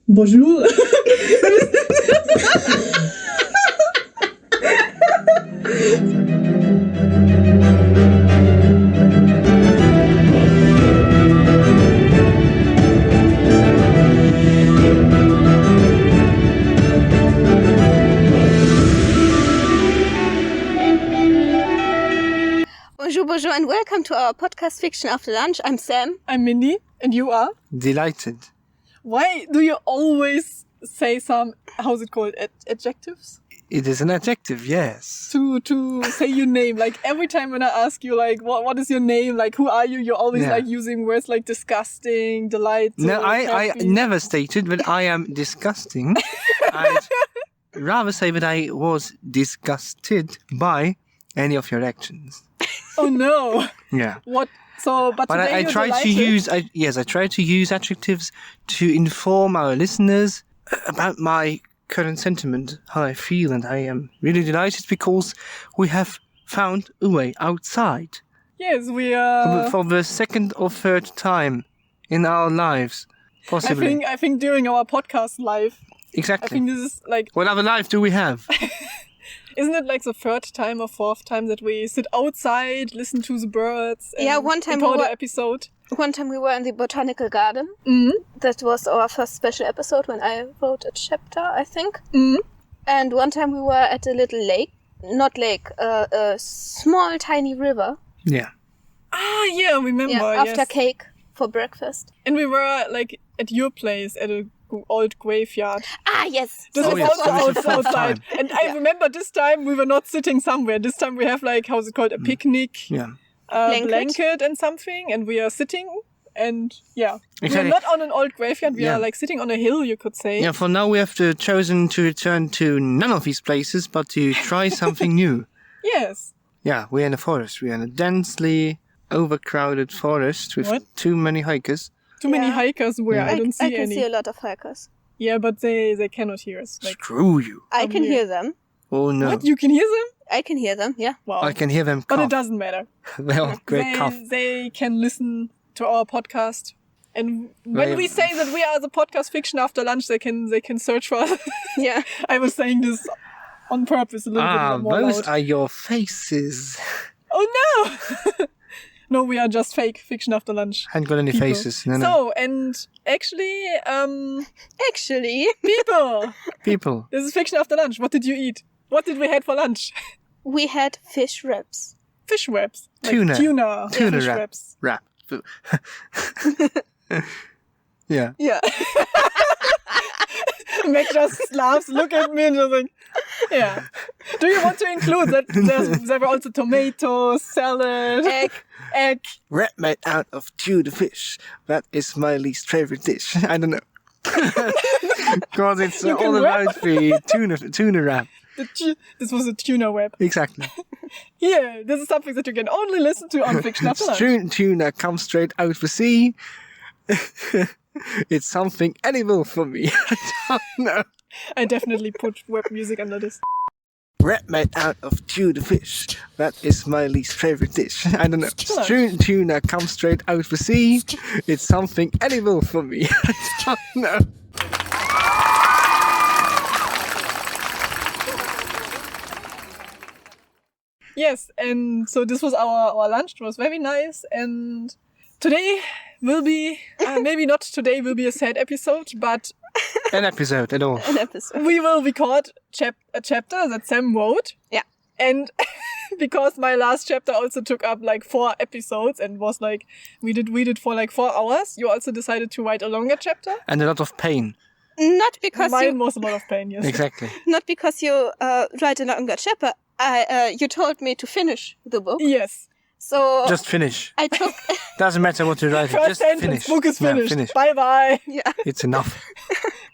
Bonjour. Bonjour, and welcome to our podcast Fiction After Lunch. I'm Sam. I'm Mindy, and you are? Delighted. Why do you always say some, how's it called, adjectives? It is an adjective, yes. To say your name. Like every time when I ask you, like, what is your name? Like, who are you? You're always like using words like disgusting, delightful. No, I never stated that I am disgusting. I'd rather say that I was disgusted by any of your actions. Oh no. Yeah. What? So, but today I try to use I try to use adjectives to inform our listeners about my current sentiment, how I feel, and I am really delighted because we have found a way outside. Yes, we are. For the second or third time in our lives, possibly. I think during our podcast live. Exactly. I think this is like. What other life do we have? Isn't it like the third time or fourth time that we sit outside, listen to the birds, and one time record an episode? One time we were in the botanical garden. Mm-hmm. That was our first special episode when I wrote a chapter, I think. Mm-hmm. And one time we were at a little lake. Not lake, a small tiny river. Yeah. Ah, yeah, remember. Yeah, after cake for breakfast. And we were like at your place at a old graveyard. Ah, yes. This was also outside. And I remember this time we were not sitting somewhere. This time we have like, how's it called, a picnic, blanket and something. And we are sitting and Exactly. we're not on an old graveyard. We are like sitting on a hill, you could say. Yeah, for now we have chosen to return to none of these places, but to try something new. Yes. Yeah, we're in a forest. We're in a densely overcrowded forest with too many hikers. Too many hikers where I don't see any. I can see a lot of hikers. Yeah, but they cannot hear us. Like, screw you. I can hear them. Oh no. What? You can hear them? I can hear them, yeah. Wow. I can hear them cough. But it doesn't matter. Well, great cough. They can listen to our podcast. And when we say that we are the podcast Fiction After Lunch, they can search for us. Yeah. I was saying this on purpose a little bit more those loud. are your faces. Oh no! No, we are just fake Fiction After Lunch. Hadn't got any people. faces. No. So, and actually, people. This is Fiction After Lunch. What did you eat? What did we have for lunch? We had fish wraps. Fish wraps. Tuna. Like tuna fish wraps. Wrap. Yeah. Yeah. Meck just laughs, look at me and just like, yeah. Do you want to include that there were also tomatoes, salad, egg? Wrap made out of tuna fish. That is my least favorite dish. I don't know. Because it's all about the tuna wrap. This was a tuna wrap. Exactly. Here, this is something that you can only listen to on Fiction After Lunch. Tuna comes straight out the sea. It's something edible for me. I don't know. I definitely put web music under this. Wrap made out of tuna fish. That is my least favorite dish. I don't know. Tuna comes straight out the sea. It's something edible for me. I don't know. Yes, and so this was our lunch. It was very nice. And today will be, maybe not today will be a sad episode, but... An episode at all. An episode. We will record a chapter that Sam wrote. Yeah. And because my last chapter also took up like 4 episodes and was like, we did read it for like 4 hours, you also decided to write a longer chapter. And a lot of pain. Not because Mine was a lot of pain, yes. Exactly. Not because you write a longer chapter. You told me to finish the book. Yes. So just finish. I took. Doesn't matter what you write. Just finish. Book is finished. Finish. Bye bye. Yeah. It's enough.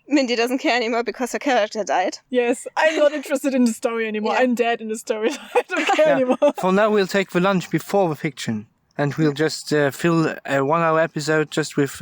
Mindy doesn't care anymore because her character died. Yes, I'm not interested in the story anymore. Yeah. I'm dead in the story. I don't care anymore. For now, we'll take the lunch before the fiction, and we'll just fill a 1-hour episode just with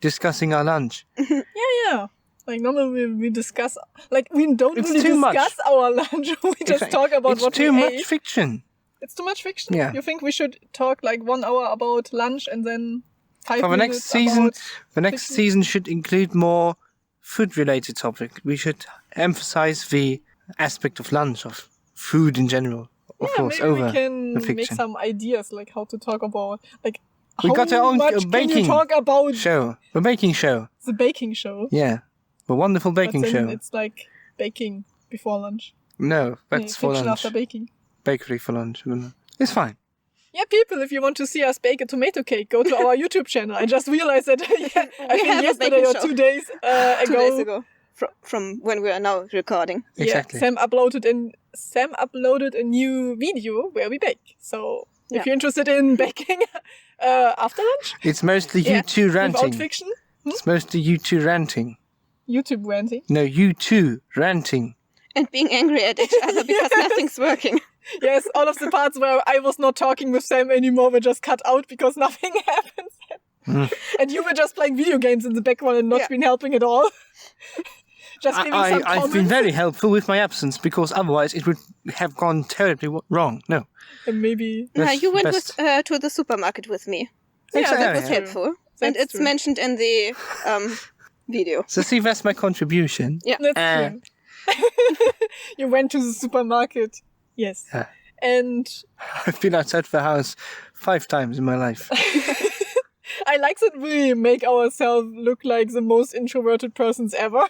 discussing our lunch. Yeah. Like normally we discuss, like we don't It's really too much. discuss our lunch. We just talk about what we ate. It's too much fiction. It's too much fiction? Yeah. You think we should talk like 1 hour about lunch and then 5 For the minutes next season, about the next fiction? season should include more food-related topic, we should emphasize the aspect of lunch, of food in general, of course, maybe over we can the make fiction. some ideas, like how to talk about, like, We how got our own much can baking you talk about show, the baking show. the baking show? Yeah, the wonderful baking But then show. it's like baking before lunch. No, that's for fiction lunch. after baking. Bakery for lunch. I don't know. It's fine. Yeah, people, if you want to see us bake a tomato cake, go to our YouTube channel. I just realized that I think have a yesterday baking or show. 2 days ago. 2 days ago. From when we are now recording. Exactly. Yeah, Sam uploaded a new video where we bake. So if you're interested in baking after lunch, It's mostly you two without ranting. fiction, It's mostly you two ranting. YouTube ranting. No, you two ranting. And being angry at each other because nothing's working. Yes, all of the parts where I was not talking with Sam anymore were just cut out because nothing happens. And you were just playing video games in the background and not been helping at all. Just giving some I've been comments. very helpful with my absence because otherwise it would have gone terribly wrong. No. And maybe... No, That's you went best. to the supermarket with me. Exactly. That was helpful. And That's it's true. mentioned in the video. So see, that's my contribution. Yeah. That's true. You went to the supermarket. Yes. Yeah. And I've been outside the house 5 times in my life. I like that we make ourselves look like the most introverted persons ever.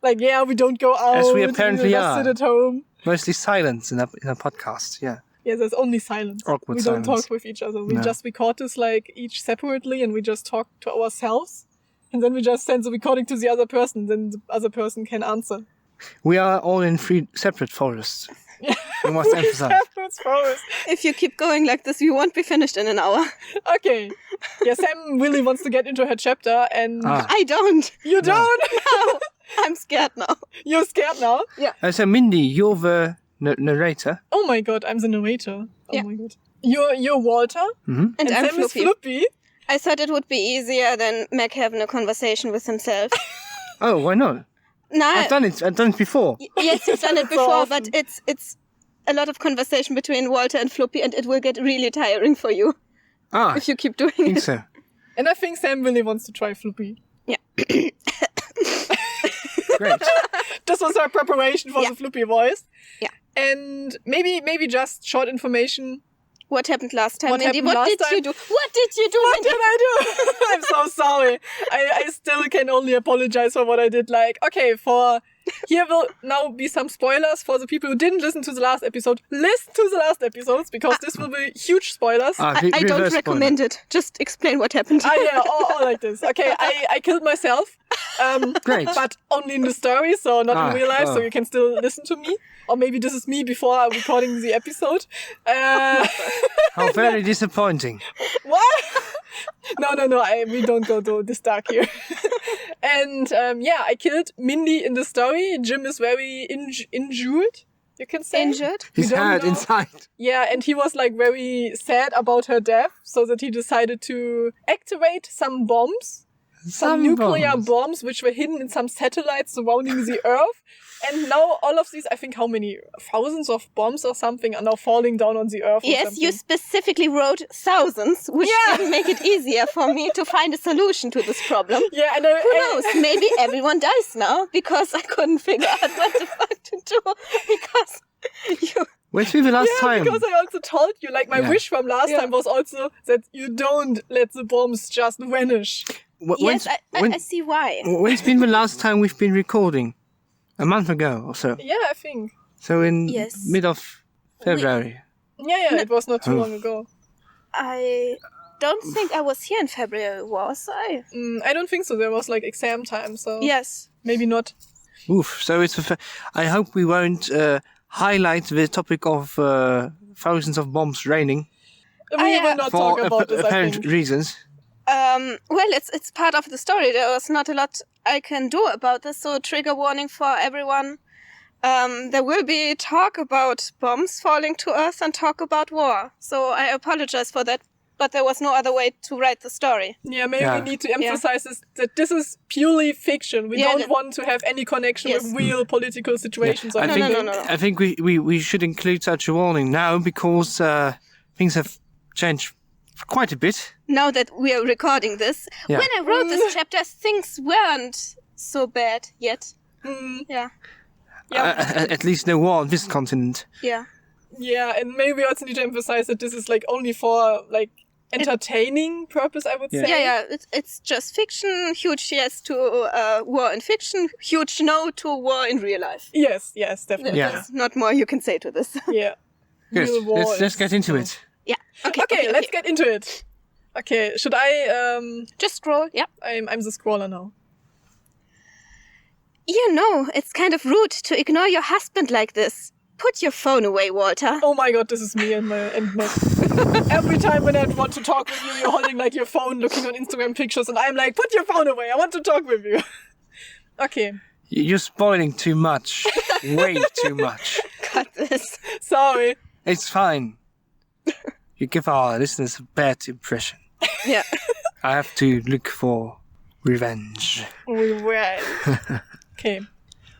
Like, yeah, we don't go out. As we apparently we just are. sit at home. Mostly silence in a podcast, yeah. Yeah, there's only silence. Awkward we don't silence. talk with each other. We No. just record this like each separately and we just talk to ourselves. And then we just send the recording to the other person. Then the other person can answer. We are all in 3 separate forests. We must emphasize. Separate forest. If you keep going like this, you won't be finished in an hour. Okay. Yeah, Sam really wants to get into her chapter and I don't. you don't? No. I'm scared now. You're scared now? So Mindy, you're the narrator. Oh my god, I'm the narrator. Oh Yeah. my god. You're Walter And and I'm Sam is Floppy. Floppy. I thought it would be easier than Meck having a conversation with himself. Oh, why not? No, I've done it before. yes, you've done it So before, often. but it's a lot of conversation between Walter and Floppy, and it will get really tiring for you I if you keep doing think it. so. And I think Sam really wants to try Floppy. Yeah. Great. This was her preparation for Yeah. the Floppy voice. Yeah. And maybe just short information. What happened last time, What Mindy? happened What last did you time? do? What did you do, What Mindy? did I do? I'm so sorry. I still can only apologize for what I did. Like, okay, here will now be some spoilers for the people who didn't listen to the last episode. Listen to the last episodes because this will be huge spoilers. I don't recommend it. Just explain what happened. Yeah, all like this. Okay, I killed myself. Great. But only in the story, so not in real life, so oh. you can still listen to me. Or maybe this is me before I'm recording the episode. How very disappointing. What? No, we don't go to this dark here. And I killed Mindy in the story. Jim is very injured, you can say. Injured? He's don't hurt know. inside. Yeah, and he was like very sad about her death, so that he decided to activate some bombs. Some nuclear bombs which were hidden in some satellites surrounding the Earth. And now all of these, I think how many thousands of bombs or something are now falling down on the Earth. or Yes, something. you specifically wrote thousands, which didn't make it easier for me to find a solution to this problem. Yeah, and Who knows? Maybe everyone dies now because I couldn't figure out what the fuck to do. Because you... When's been the last time? because I also told you, like my wish from last time was also that you don't let the bombs just vanish. Yes, I see why. When's been the last time we've been recording? A month ago or so. Yeah, I think. So in Yes. mid of February. Yeah, it was not too long ago. I don't think I was here in February, was I? I don't think so. There was like exam time, so Yes. maybe not. Oof. So it's. I hope we won't highlight the topic of thousands of bombs raining We will not talk for about this, I apparent think. reasons. Well, it's part of the story. There was not a lot I can do about this, so trigger warning for everyone. There will be talk about bombs falling to Earth and talk about war. So I apologize for that, but there was no other way to write the story. Yeah, maybe Yeah. we need to emphasize that this is purely fiction. We Yeah, don't want to have any connection Yes. with real political situations. Or I think anything. No. I think we should include such a warning now because things have changed quite a bit. Now that we are recording this, Yeah. when I wrote this chapter, things weren't so bad yet. Yeah. At least no war on this continent. Yeah. Yeah, and maybe we also need to emphasize that this is like only for like entertaining purpose, I would say. Yeah. It's just fiction. Huge yes to war in fiction. Huge no to war in real life. Yes, definitely. Yeah. There's not more you can say to this. Yeah. Good. Real war Let's is- get into it. Yeah. Okay, let's get into it. Okay, should I Just scroll. Yeah. I'm the scroller now. You know, it's kind of rude to ignore your husband like this. Put your phone away, Walter. Oh my god, this is me and Meck. Every time when I want to talk with you, you're holding like your phone, looking on Instagram pictures, and I'm like, put your phone away, I want to talk with you. Okay, You're spoiling too much. Way too much. Cut this. sorry. It's fine. You give our listeners a bad impression. Yeah. I have to look for revenge. Well. Okay.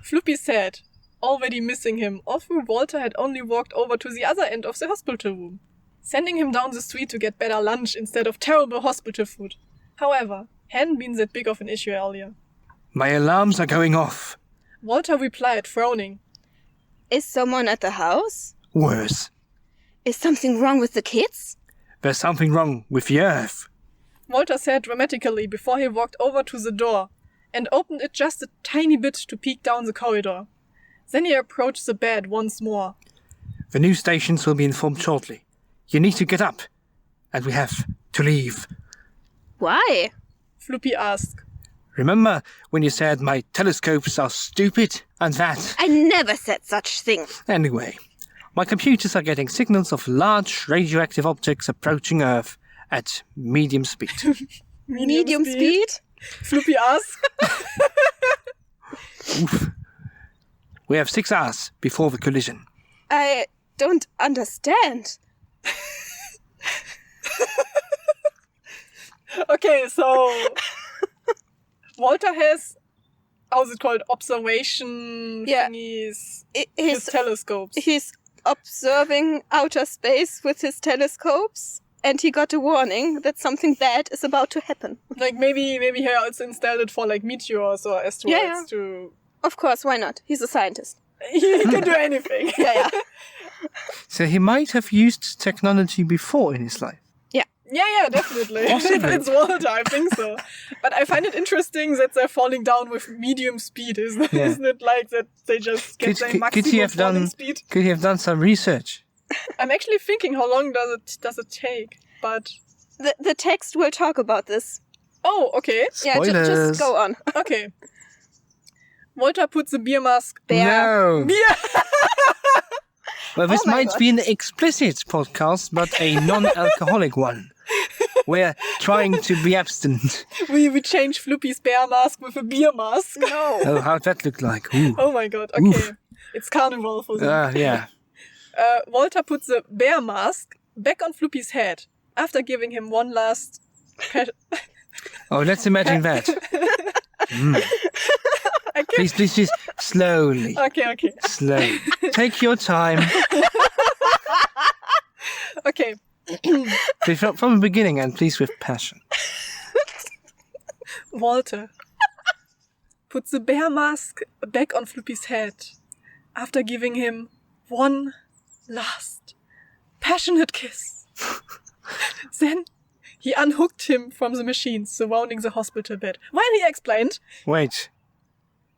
Floopy said, already missing him, although Walter had only walked over to the other end of the hospital room, sending him down the street to get better lunch instead of terrible hospital food. However, hadn't been that big of an issue earlier. My alarms are going off. Walter replied, frowning. Is someone at the house? Worse. Is something wrong with the kids? There's something wrong with the earth. Walter said dramatically before he walked over to the door and opened it just a tiny bit to peek down the corridor. Then he approached the bed once more. The news stations will be informed shortly. You need to get up. And we have to leave. Why? Floopy asked. Remember when you said my telescopes are stupid? And that? I never said such thing. Anyway, my computers are getting signals of large radioactive objects approaching Earth at medium speed. Medium speed? Floopy asked. Oof. We have 6 hours before the collision. I don't understand. Okay, so Walter has, how's it called, observation Yeah. thingies, I- his telescopes. He's observing outer space with his telescopes, and he got a warning that something bad is about to happen. Like maybe he also installed it for like meteors or asteroids to. Of course, why not? He's a scientist. He can do anything. Yeah. So he might have used technology before in his life. Yeah, definitely. Possibly. It's Walter, I think so. But I find it interesting that they're falling down with medium speed, isn't it? Yeah. Isn't it like that they just get their maximum falling speed? Could he have done some research? I'm actually thinking how long does it take? But The text will talk about this. oh, okay. Yeah, Spoilers. just go on. Okay. Walter puts the beer mask. No. Beer. Well, this Oh my might God. be an explicit podcast, but a non-alcoholic one. We're trying to be abstinent. We change Floopy's bear mask with a beer mask. No. Oh, how'd that look like? Ooh. Oh my god. Okay. Oof. It's carnival for them. Yeah. Walter puts the bear mask back on Floopy's head after giving him one last pat. Oh, let's imagine that. Please, slowly. Okay. Slowly. Take your time. Okay. Please, from the beginning, and please with passion. Walter puts the bear mask back on Floopy's head after giving him one last passionate kiss. Then he unhooked him from the machines surrounding the hospital bed. While he explained, Wait.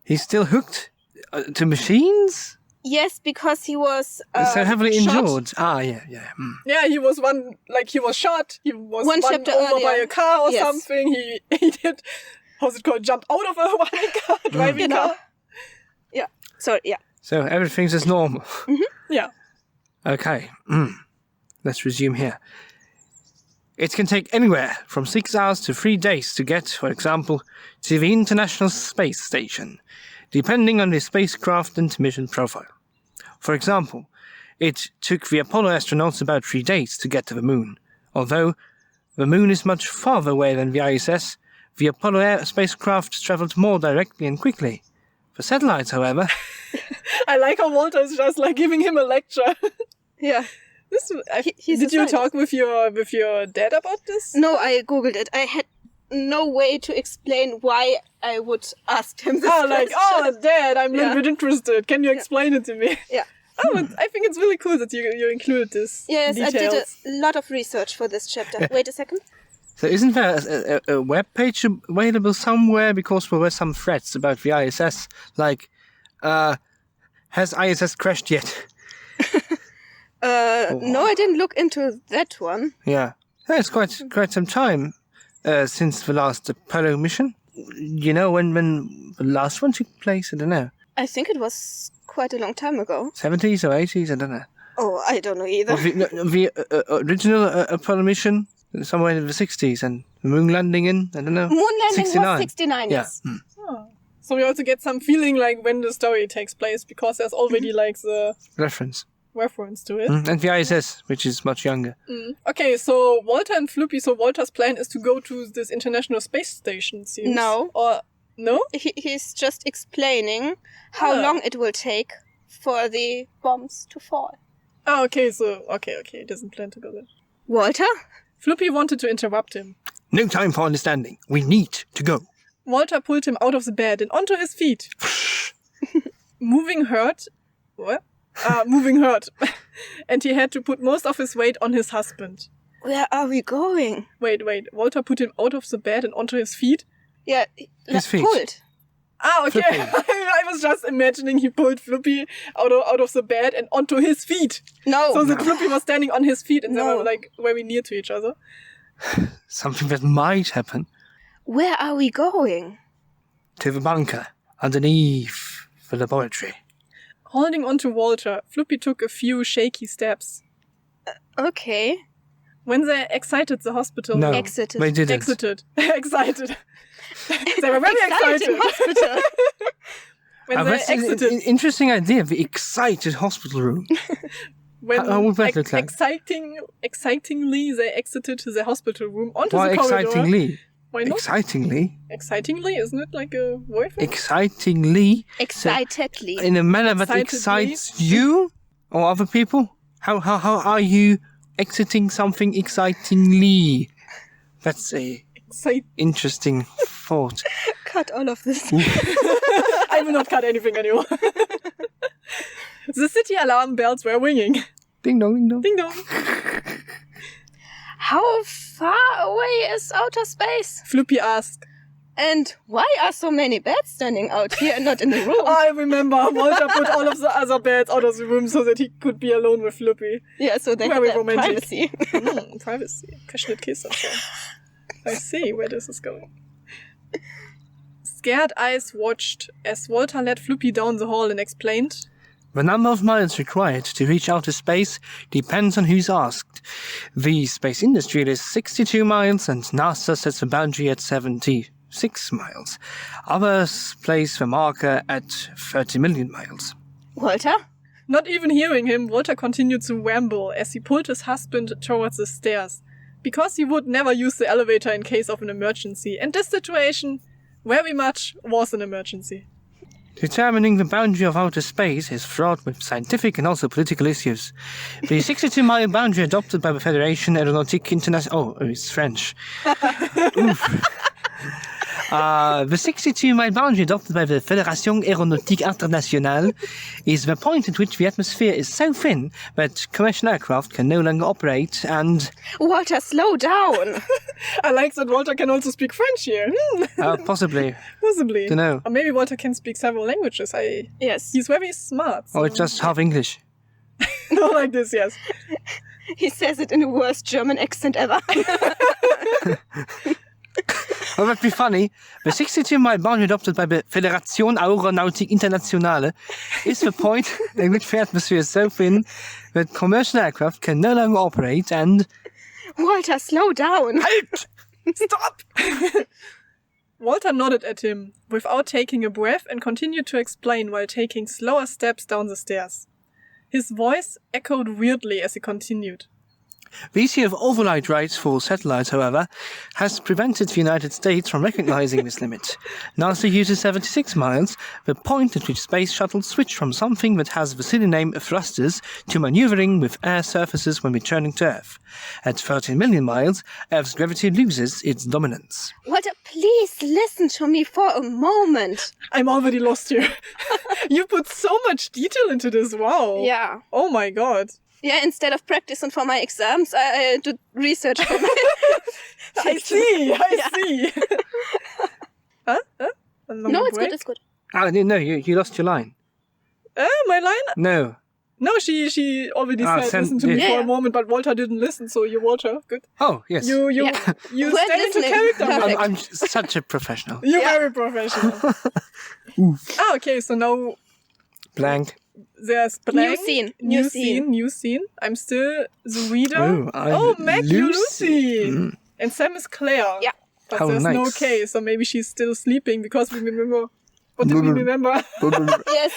He's still hooked to machines? Yes, because he was So heavily shot. injured. Yeah. yeah, he was shot. He was One run chapter over by earlier. a car or Yes. something. He did, how's it called, jump out of a driving car. Yeah. So, yeah. So everything's as normal. Yeah. Okay. Let's resume here. It can take anywhere from 6 hours to 3 days to get, for example, to the International Space Station, depending on the spacecraft and mission profile. For example, it took the Apollo astronauts about 3 days to get to the moon. Although the moon is much farther away than the ISS, the Apollo spacecraft traveled more directly and quickly. For satellites, however, I like how Walter is just like giving him a lecture. Yeah. This, He's did a you scientist. talk with your dad about this? No, I googled it. I had no way to explain why I would ask him this question. Dad, I'm a little bit interested. Can you explain it to me? Yeah. I think it's really cool that you included this. Yes, details. I did a lot of research for this chapter. Wait a second. So isn't there a web page available somewhere? Because there were some threats about the ISS, like, has ISS crashed yet? No, I didn't look into that one. Yeah. It's quite some time since the last Apollo mission. You know when the last one took place? I don't know. I think it was quite a long time ago. 70s or 80s? I don't know. Oh, I don't know either. The original Apollo mission, somewhere in the 60s, and the moon landing in, I don't know. Moon landing 69. was 69, yes. Yeah. Oh. So we also get some feeling like when the story takes place, because there's already like the Reference to it. And the ISS, which is much younger. Okay, so Walter and Floopy, so Walter's plan is to go to this International Space Station, it seems. No. Or, no? He's just explaining how long it will take for the bombs to fall. Oh, okay, so, okay, he doesn't plan to go there. Walter? Floopy wanted to interrupt him. No time for understanding. We need to go. Walter pulled him out of the bed and onto his feet. Moving hurt. What? Moving hurt. And he had to put most of his weight on his husband. Where are we going? Wait. Walter put him out of the bed and onto his feet? Yeah, His feet. pulled. Ah, okay. Floopy. I was just imagining he pulled Floopy out of the bed and onto his feet. No. So that Floopy was standing on his feet and they No. were like very near to each other. Something that might happen. Where are we going? To the bunker underneath the laboratory. Holding onto Walter, Floopy took a few shaky steps. Okay. When they exited the hospital, No, Exited. they didn't. Excited. They were very Exciting excited. hospital. When they That's an exited, interesting idea, the excited hospital room. when how would that look like? excitingly they exited the hospital room onto Why the corridor. excitingly? Why not? Excitingly? Excitingly, isn't it like a word for it? Excitingly? Excitedly. In a manner that Excitedly? excites you or other people? How are you exiting something excitingly? That's a interesting thought. Cut all of this. I will not cut anything anymore. The city alarm bells were ringing. Ding dong, ding dong. Ding dong. How far away is outer space? Floopy asked. And why are so many beds standing out here and not in the room? I remember Walter put all of the other beds out of the room so that he could be alone with Floopy. Yeah, so they have Very their romantic. privacy. Privacy. Passionate kiss and so. I see where this is going. Scared eyes watched as Walter led Floopy down the hall and explained. The number of miles required to reach outer space depends on who's asked. The space industry is 62 miles and NASA sets the boundary at 76 miles. Others place the marker at 30 million miles. Walter? Not even hearing him, Walter continued to ramble as he pulled his husband towards the stairs. Because he would never use the elevator in case of an emergency, and this situation very much was an emergency. Determining the boundary of outer space is fraught with scientific and also political issues. The 62-mile boundary adopted by the Fédération Aéronautique Internationale... Oh, it's French. The 62-mile boundary adopted by the Fédération Aéronautique Internationale is the point at which the atmosphere is so thin that commercial aircraft can no longer operate and... Walter, slow down. I like that Walter can also speak French here. Possibly. Possibly. Dunno. Or maybe Walter can speak several languages. Yes. He's very smart. So. Or it's just half English. Not like this, yes. He says it in the worst German accent ever. Well, that'd be funny. The 62-mile boundary adopted by the Fédération Aéronautique Internationale is the point in which the atmosphere is so thin that commercial aircraft can no longer operate and... Walter, slow down. Halt! Stop! Walter nodded at him without taking a breath and continued to explain while taking slower steps down the stairs. His voice echoed weirdly as he continued. The issue of override rights for satellites, however, has prevented the United States from recognizing this limit. NASA uses 76 miles, the point at which space shuttles switch from something that has the silly name thrusters to maneuvering with air surfaces when returning to Earth. At 13 million miles, Earth's gravity loses its dominance. Walter, please listen to me for a moment. I'm already lost here. You put so much detail into this. Wow. Yeah. Oh my god. Yeah, instead of practicing for my exams, I did research for my... I see. Huh? No, it's good. Oh, no, you lost your line. My line? No. No, she already said listen to me for a moment, but Walter didn't listen, so you, Walter, good. Oh, yes. You We're stay into listening. character. Perfect. I'm such a professional. You're very professional. Okay, so now Blank. there's blank. New scene. I'm still the reader. I'm Meck, you Lucy. Mm. And Sam is Claire. Yeah. But How there's no nice. K, so maybe she's still sleeping because we remember. What did we remember? Yes,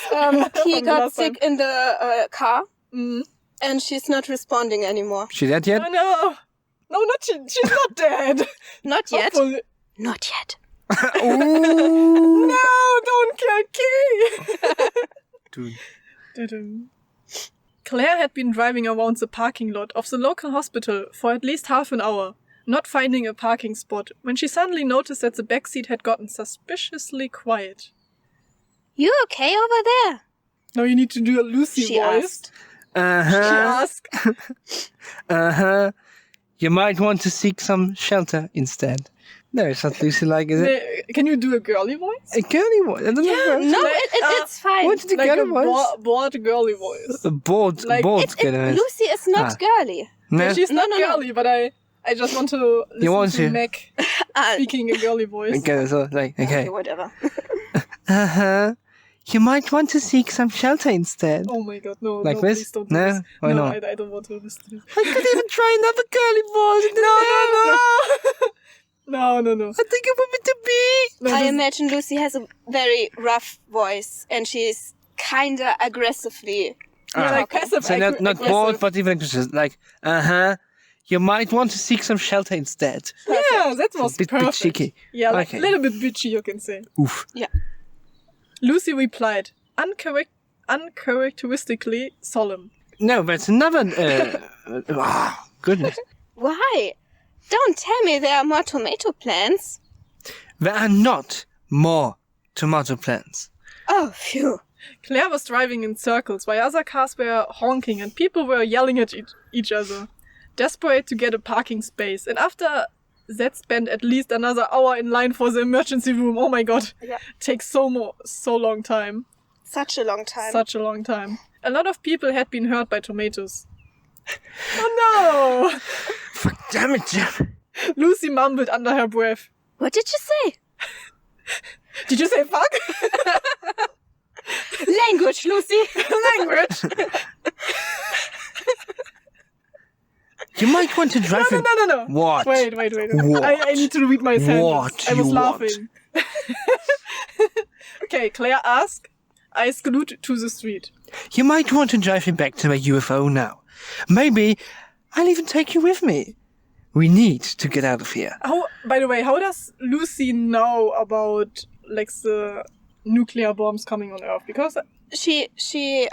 he From got last sick in the car, Mm. and she's not responding anymore. She dead yet? Oh no. No, not she's not dead. Not yet. Hopefully. Not yet. Ooh. No, don't kill Key. Dude. Dun-dun. Claire had been driving around the parking lot of the local hospital for at least half an hour, not finding a parking spot, when she suddenly noticed that the backseat had gotten suspiciously quiet. You okay over there? Now you need to do a Lucy She voice. asked. She Uh-huh. asked. Uh-huh. You might want to seek some shelter instead. No, it's not Lucy like, is it? Can you do a girly voice? A girly one. I don't know. No, Like, it's fine. What's the Like girly a voice? bored girly voice. A bored like- girly voice. Lucy is not Ah. girly. No? She's not No. girly, but I just want to listen want to to? Meck Ah, speaking a girly voice. Okay, so, like, okay. whatever. Uh-huh. You might want to seek some shelter instead. Oh my god, no. Like no, this? Please don't do No? this. Why no, not? I don't want to listen to this. I could even try another girly voice. No. I think it would be to be. No, I this- imagine Lucy has a very rough voice, and she's kinda aggressively. yeah, like passive So not aggressive. bored, but even just like, uh-huh. You might want to seek some shelter instead. Yeah, that was A bit perfect. cheeky. Yeah, like Okay. a little bit bitchy, you can say. Oof. Lucy replied, uncharacteristically solemn. No, that's another. Goodness. Why? Don't tell me there are more tomato plants. There are not more tomato plants. Oh, phew. Claire was driving in circles while other cars were honking and people were yelling at each other, desperate to get a parking space. And after that, spent at least another hour in line for the emergency room. Oh my god, Yeah. takes so long time. Such a long time. Such a long time. A lot of people had been hurt by tomatoes. Oh Damn it, Jim. no! Lucy mumbled under her breath. What did you say? Did you say fuck? Language, Lucy. Language. You might want to drive it. No. What? Wait. What? I need to read my sentence. What I was you want? laughing. Okay, Claire asked. Eyes glued to the street. You might want to drive me back to my UFO now. Maybe I'll even take you with me. We need to get out of here. By the way, how does Lucy know about like the nuclear bombs coming on Earth? Because She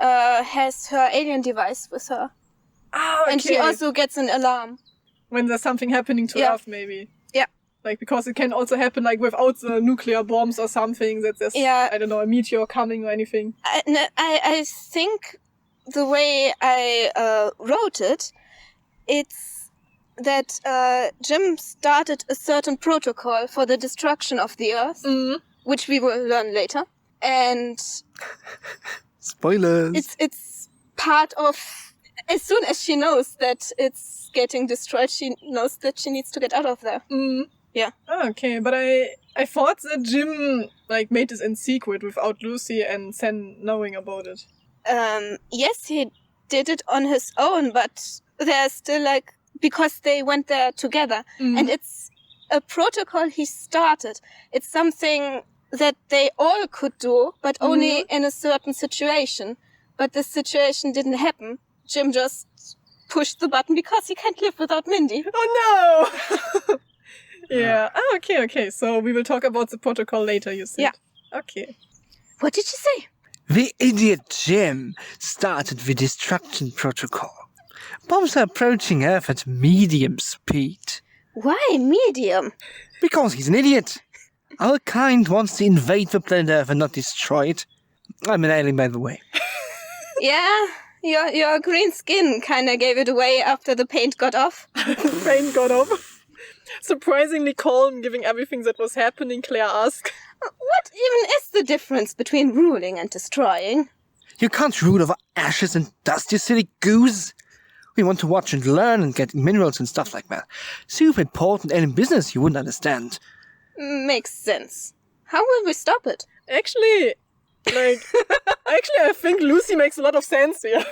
has her alien device with her. okay. And she also gets an alarm. when there's something happening to Yeah. Earth, maybe. Yeah. Like because it can also happen like without the nuclear bombs or something that there's Yeah. I don't know a meteor coming or anything. I think the way I wrote it, it's that Jim started a certain protocol for the destruction of the Earth, Mm. which we will learn later. And Spoilers. it's part of, as soon as she knows that it's getting destroyed, she knows that she needs to get out of there. Mm. Yeah. Okay, but I thought that Jim like made this in secret without Lucy and Sen knowing about it. Yes, he did it on his own, but there's still like, because they went there together. Mm. And it's a protocol he started. It's something that they all could do, but only in a certain situation. But this situation didn't happen. Jim just pushed the button because he can't live without Mindy. Oh no! Yeah. Oh, okay. So we will talk about the protocol later, you said. Yeah. Okay. What did you say? The idiot Jim started the destruction protocol. Bombs are approaching Earth at medium speed. Why medium? Because he's an idiot. Our kind wants to invade the planet Earth and not destroy it. I'm an alien, by the way. Yeah, your green skin kind of gave it away after the paint got off. Pain got off. Surprisingly calm, given everything that was happening, Claire asked. What even is the difference between ruling and destroying? You can't rule over ashes and dust, you silly goose. We want to watch and learn and get minerals and stuff like that. Super important alien business you wouldn't understand. Makes sense. How will we stop it? Actually, I think Lucy makes a lot of sense here.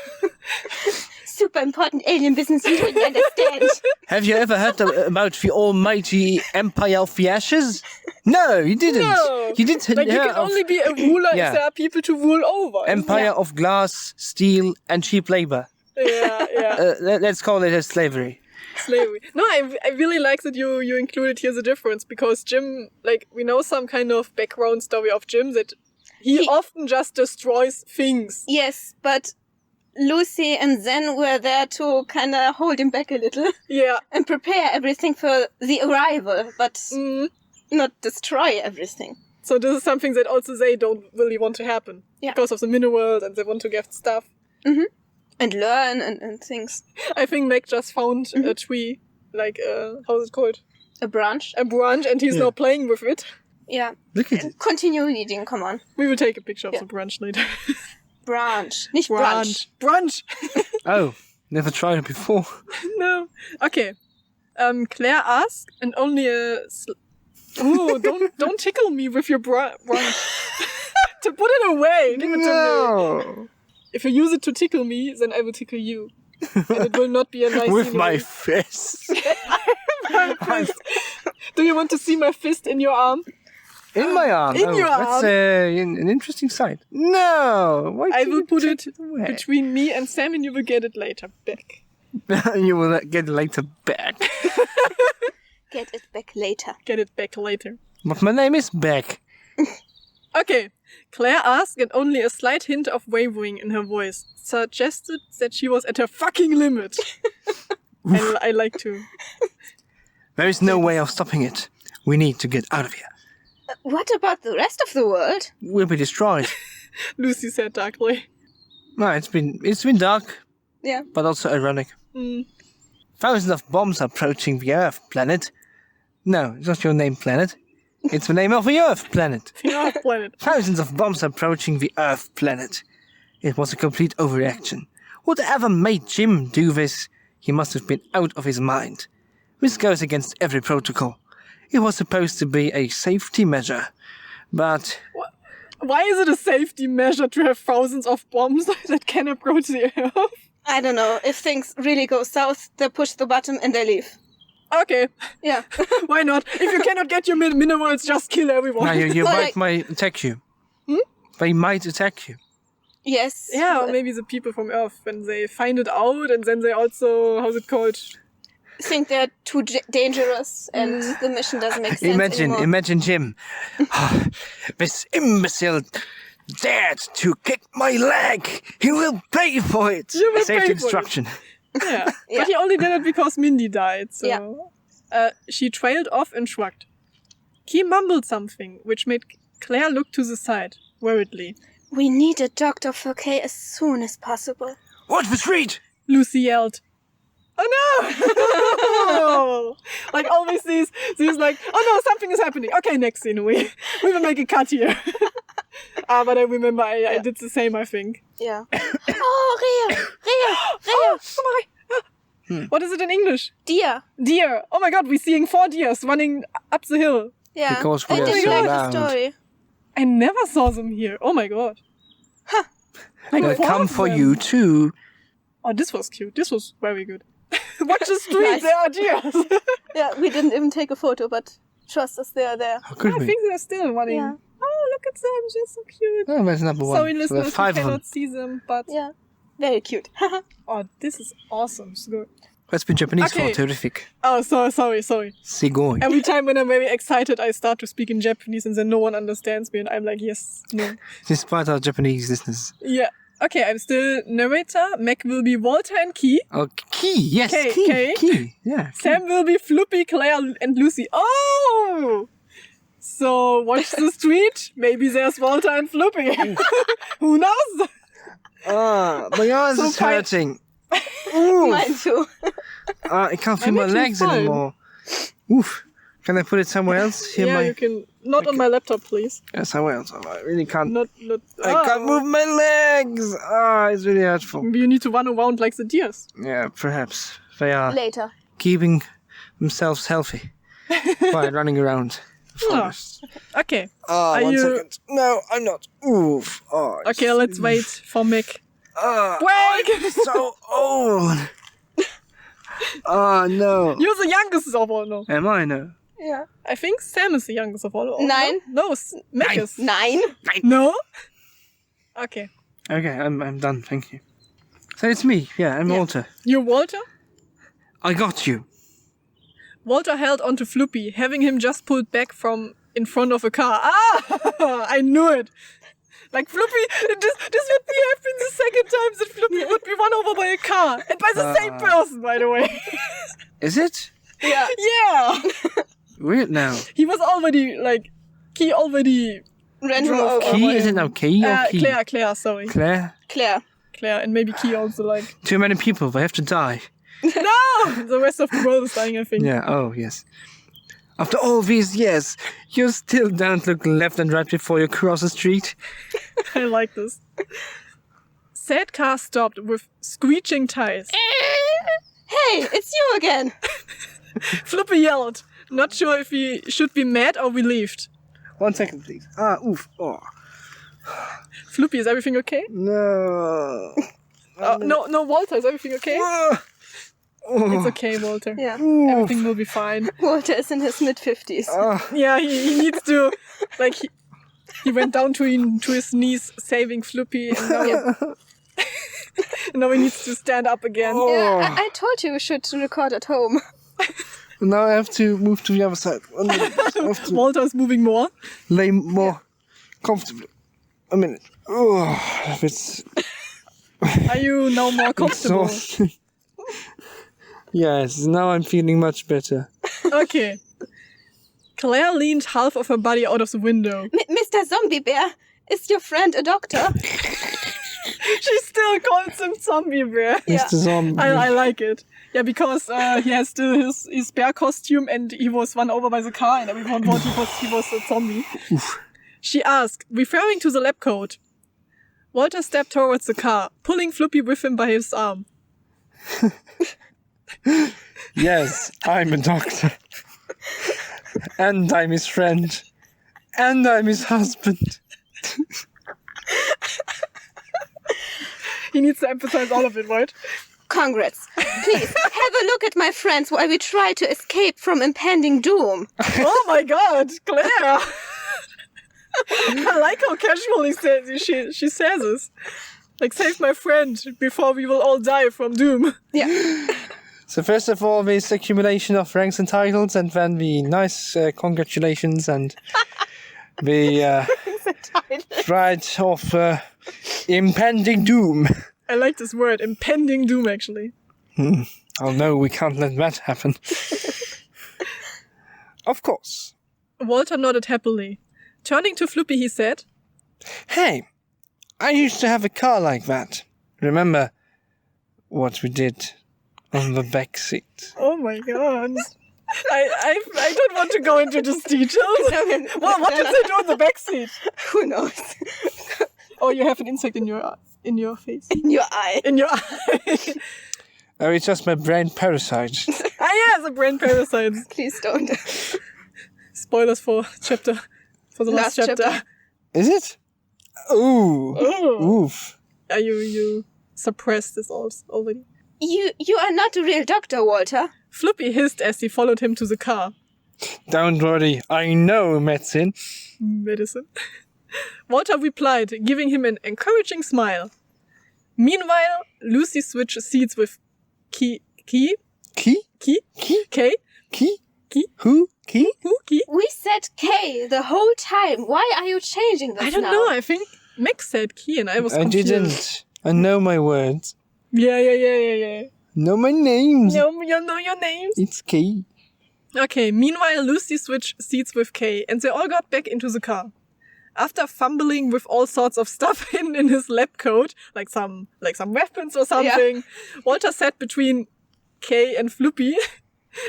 Super important alien business you wouldn't understand. Have you ever heard about the almighty Empire of the Ashes? No, you didn't. No. You didn't Like, you hear can of only be a ruler Yeah. if there are people to rule over. Empire of glass, steel, and cheap labor. Yeah. Let's call it a slavery. Slavery. No, I really like that you included here the difference, because Jim, like, we know some kind of background story of Jim that he often just destroys things. Yes, but Lucy and Zen were there to kind of hold him back a little Yeah. and prepare everything for the arrival, but not destroy everything. So this is something that also they don't really want to happen. Yeah. Because of the minerals, and they want to get stuff. And learn and things. I think Meck just found a tree, like, how's it called? A branch. A branch, and he's now playing with it. Yeah. Look at it. Continue reading, come on. We will take a picture of the branch later. Branch, nicht brunch. Brunch! Oh, never tried it before. No. Okay. Claire asked, and only a... Oh, don't tickle me with your brunch. To put it away. Give it to me. No. If you use it to tickle me, then I will tickle you. And it will not be a nice With scenery. my fist. My fist. Do you want to see my fist in your arm? In my arm. In your That's arm. an interesting sight. No. Why I do will you put take it away? between me and Sam, and you will get it later back. You will get it later back. Get it back later. Get it back later. But my name is Beck. Okay. Claire asked, and only a slight hint of wavering in her voice suggested that she was at her fucking limit. I like to. There is no way of stopping it. We need to get out of here. What about the rest of the world? We'll be destroyed. Lucy said darkly. No, it's been dark, Yeah. but also ironic. Thousands of bombs are approaching the Earth planet. No, it's not your name, planet. It's the name of the Earth planet. The Earth planet. Thousands of bombs are approaching the Earth planet. It was a complete overreaction. Whatever made Jim do this, he must have been out of his mind. This goes against every protocol. It was supposed to be a safety measure, but Why is it a safety measure to have thousands of bombs that can approach the Earth? I don't know. If things really go south, they push the button and they leave. Okay, Yeah. why not? If you cannot get your minerals, just kill everyone. now your Well, bike might attack you. They might attack you. Yes. Yeah, or maybe the people from Earth, when they find it out, and then they also, how's it called? Think they're too dangerous and the mission doesn't make sense anymore. Imagine Jim. This imbecile dared to kick my leg. He will pay for it. You will Safety pay for it. destruction. Yeah. Yeah. But he only did it because Mindy died, so... Yeah. She trailed off and shrugged. He mumbled something, which made Claire look to the side, worriedly. We need a doctor for Kay as soon as possible. What was Reed? Lucy yelled. Oh no! Like always these like, oh no, something is happening. Okay, next scene, we will make a cut here. But I remember I did the same, I think. Yeah. Oh, Rehe! Oh my! What is it in English? Deer. Deer. Oh my god, we're seeing 4 deers running up the hill. Yeah. Because we I are didn't so like loud. the story. I never saw them here. Oh my god. I'm gonna 4 come of for them. you too. Oh, this was cute. This was very good. Watch the street, Nice. there are deers. Yeah, we didn't even take a photo, but trust us, they are there. How could I we? think they're still running. Yeah. Oh, look at them. They're so cute. Oh, that's number one. Sorry, So listeners, there's you 5 of them. cannot see them, but Yeah. Very cute. Oh, this is awesome. So, That's been Japanese Okay. for terrific. oh, sorry. Sigoi. Every time when I'm very excited, I start to speak in Japanese and then no one understands me and I'm like, yes, no. Despite our Japanese listeners. Yeah. Okay, I'm still narrator. Meck will be Walter and Key. Oh, Key. Yes, Key, Key. Key. Yeah. Sam will be Floopy, Claire, and Lucy. Oh! So, watch the street. Maybe there's Walter and Floopy. Who knows? My eyes So is fine. hurting. Ooh. Mine too. I can't feel my actually legs fine. anymore. Oof. Can I put it somewhere else? Here, Yeah, you can. Not on my laptop, please. Yeah, somewhere else. I really can't. Not. I can't move my legs. It's really hurtful. Maybe you need to run around like the deers. Yeah, perhaps they are Later. keeping themselves healthy by running around the Yeah. forest. Okay. Oh, Are one you- second. No, I'm not. Oof. Oh, Okay, let's wait for Meck. Wait! I'm so old. Oh no. You're the youngest of all, no? Am I? No. Yeah. I think Sam is the youngest of all. Nine. No, Meck Nine. is. 9. No? Okay. Okay, I'm done. Thank you. So it's me. Yeah, I'm Walter. You're Walter? I got you. Walter held onto Floopy, having him just pulled back from in front of a car. Ah! I knew it! Like Floopy, this would be happen the second time that Floopy would be run over by a car. And by the same person, by the way. Is it? Yeah. Yeah! Weird now. He was already, like, he already... Ran him Drove. over. Key? Is it now Key or Key? Claire, sorry. Claire? Claire. Claire, and maybe Key also, like... Too many people. They have to die. No! The rest of the world is dying, I think. Yeah. Oh, yes. After all these years, you still don't look left and right before you cross the street. I like this. Sad car stopped with screeching tires. Hey, it's you again. Floopy yelled, not sure if he should be mad or relieved. 1 second, please. Oof. Oh. Floopy, is everything okay? No. No, Walter, is everything okay? Oh. It's okay, Walter. Yeah. Everything will be fine. Walter is in his mid-50s. Yeah, he needs to, like, he went down to his knees saving Floopy, and now, and now he needs to stand up again. Oh. Yeah, I told you we should record at home. Now I have to move to the other side. I have to Walter is moving more. lay more comfortably. A minute. Oh, it's Are you now more comfortable? exhausting. Yes, now I'm feeling much better. Okay. Claire leaned half of her body out of the window. Mr. Zombie Bear, is your friend a doctor? She still calls him Zombie Bear. Mr. Zombie. I like it. Yeah, because he has still his bear costume and he was run over by the car and everyone thought he was a zombie. She asked, referring to the lab coat. Walter stepped towards the car, pulling Floopy with him by his arm. Yes, I'm a doctor. And I'm his friend. And I'm his husband. He needs to emphasize all of it, right? Congrats. Please, have a look at my friends while we try to escape from impending doom. Oh my god, Claire! I like how casually she says this. Like, save my friend before we will all die from doom. Yeah. So first of all, this accumulation of ranks and titles, and then the nice congratulations and the threat of impending doom. I like this word, impending doom, actually. Oh no, we can't let that happen. Of course. Walter nodded happily. Turning to Floopy, he said, Hey, I used to have a car like that. Remember what we did on the back seat? oh my god. I don't want to go into these details. What did they do in the backseat? Who knows? Oh, you have an insect in your face. In your eye. In your eye. Oh, it's just my brain parasite. Yeah, the brain parasites. Please don't. Spoilers for the last chapter. Is it? Ooh. Oh. Oof. Are you suppressed this already? You are not a real doctor, Walter. Floopy hissed as he followed him to the car. Don't worry, I know medicine. Medicine. Walter replied, giving him an encouraging smile. Meanwhile, Lucy switches seats with Key. Key? Key? Key? Key? Key? Key? Who? Key? Who? Key? We said K the whole time. Why are you changing this I don't now? know. I think Meck said Key and I was confused. didn't. I know my words. Yeah. Know my names. No, you know your names. It's Key. Okay, meanwhile, Lucy switched seats with Kay, and they all got back into the car. After fumbling with all sorts of stuff hidden in his lab coat, like some weapons or something, Walter sat between Kay and Floopy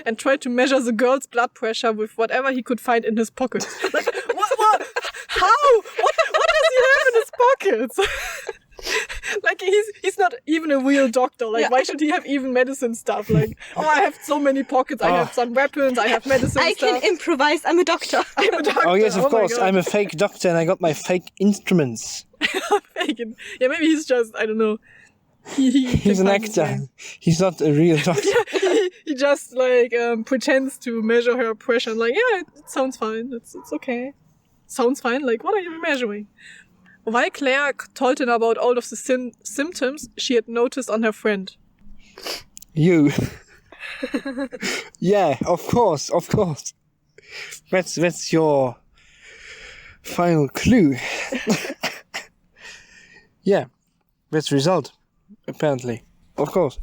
and tried to measure the girl's blood pressure with whatever he could find in his pockets. Like, what? How? What does he have in his pockets? Like, he's not even a real doctor. Like, why should he have even medicine stuff? Like, I have so many pockets. I have some weapons. I have medicine I stuff. can improvise. I'm a doctor. I'm a doctor. Oh, yes, of my course. God. I'm a fake doctor and I got my fake instruments. Fake. Yeah, maybe he's just, I don't know. He's an actor. He's not a real doctor. He just, like, pretends to measure her pressure. And like, yeah, it sounds fine. It's okay. Sounds fine? Like, what are you measuring? While Claire told him about all of the symptoms she had noticed on her friend. You. Yeah, of course. That's your final clue. Yeah, that's the result, apparently. Of course.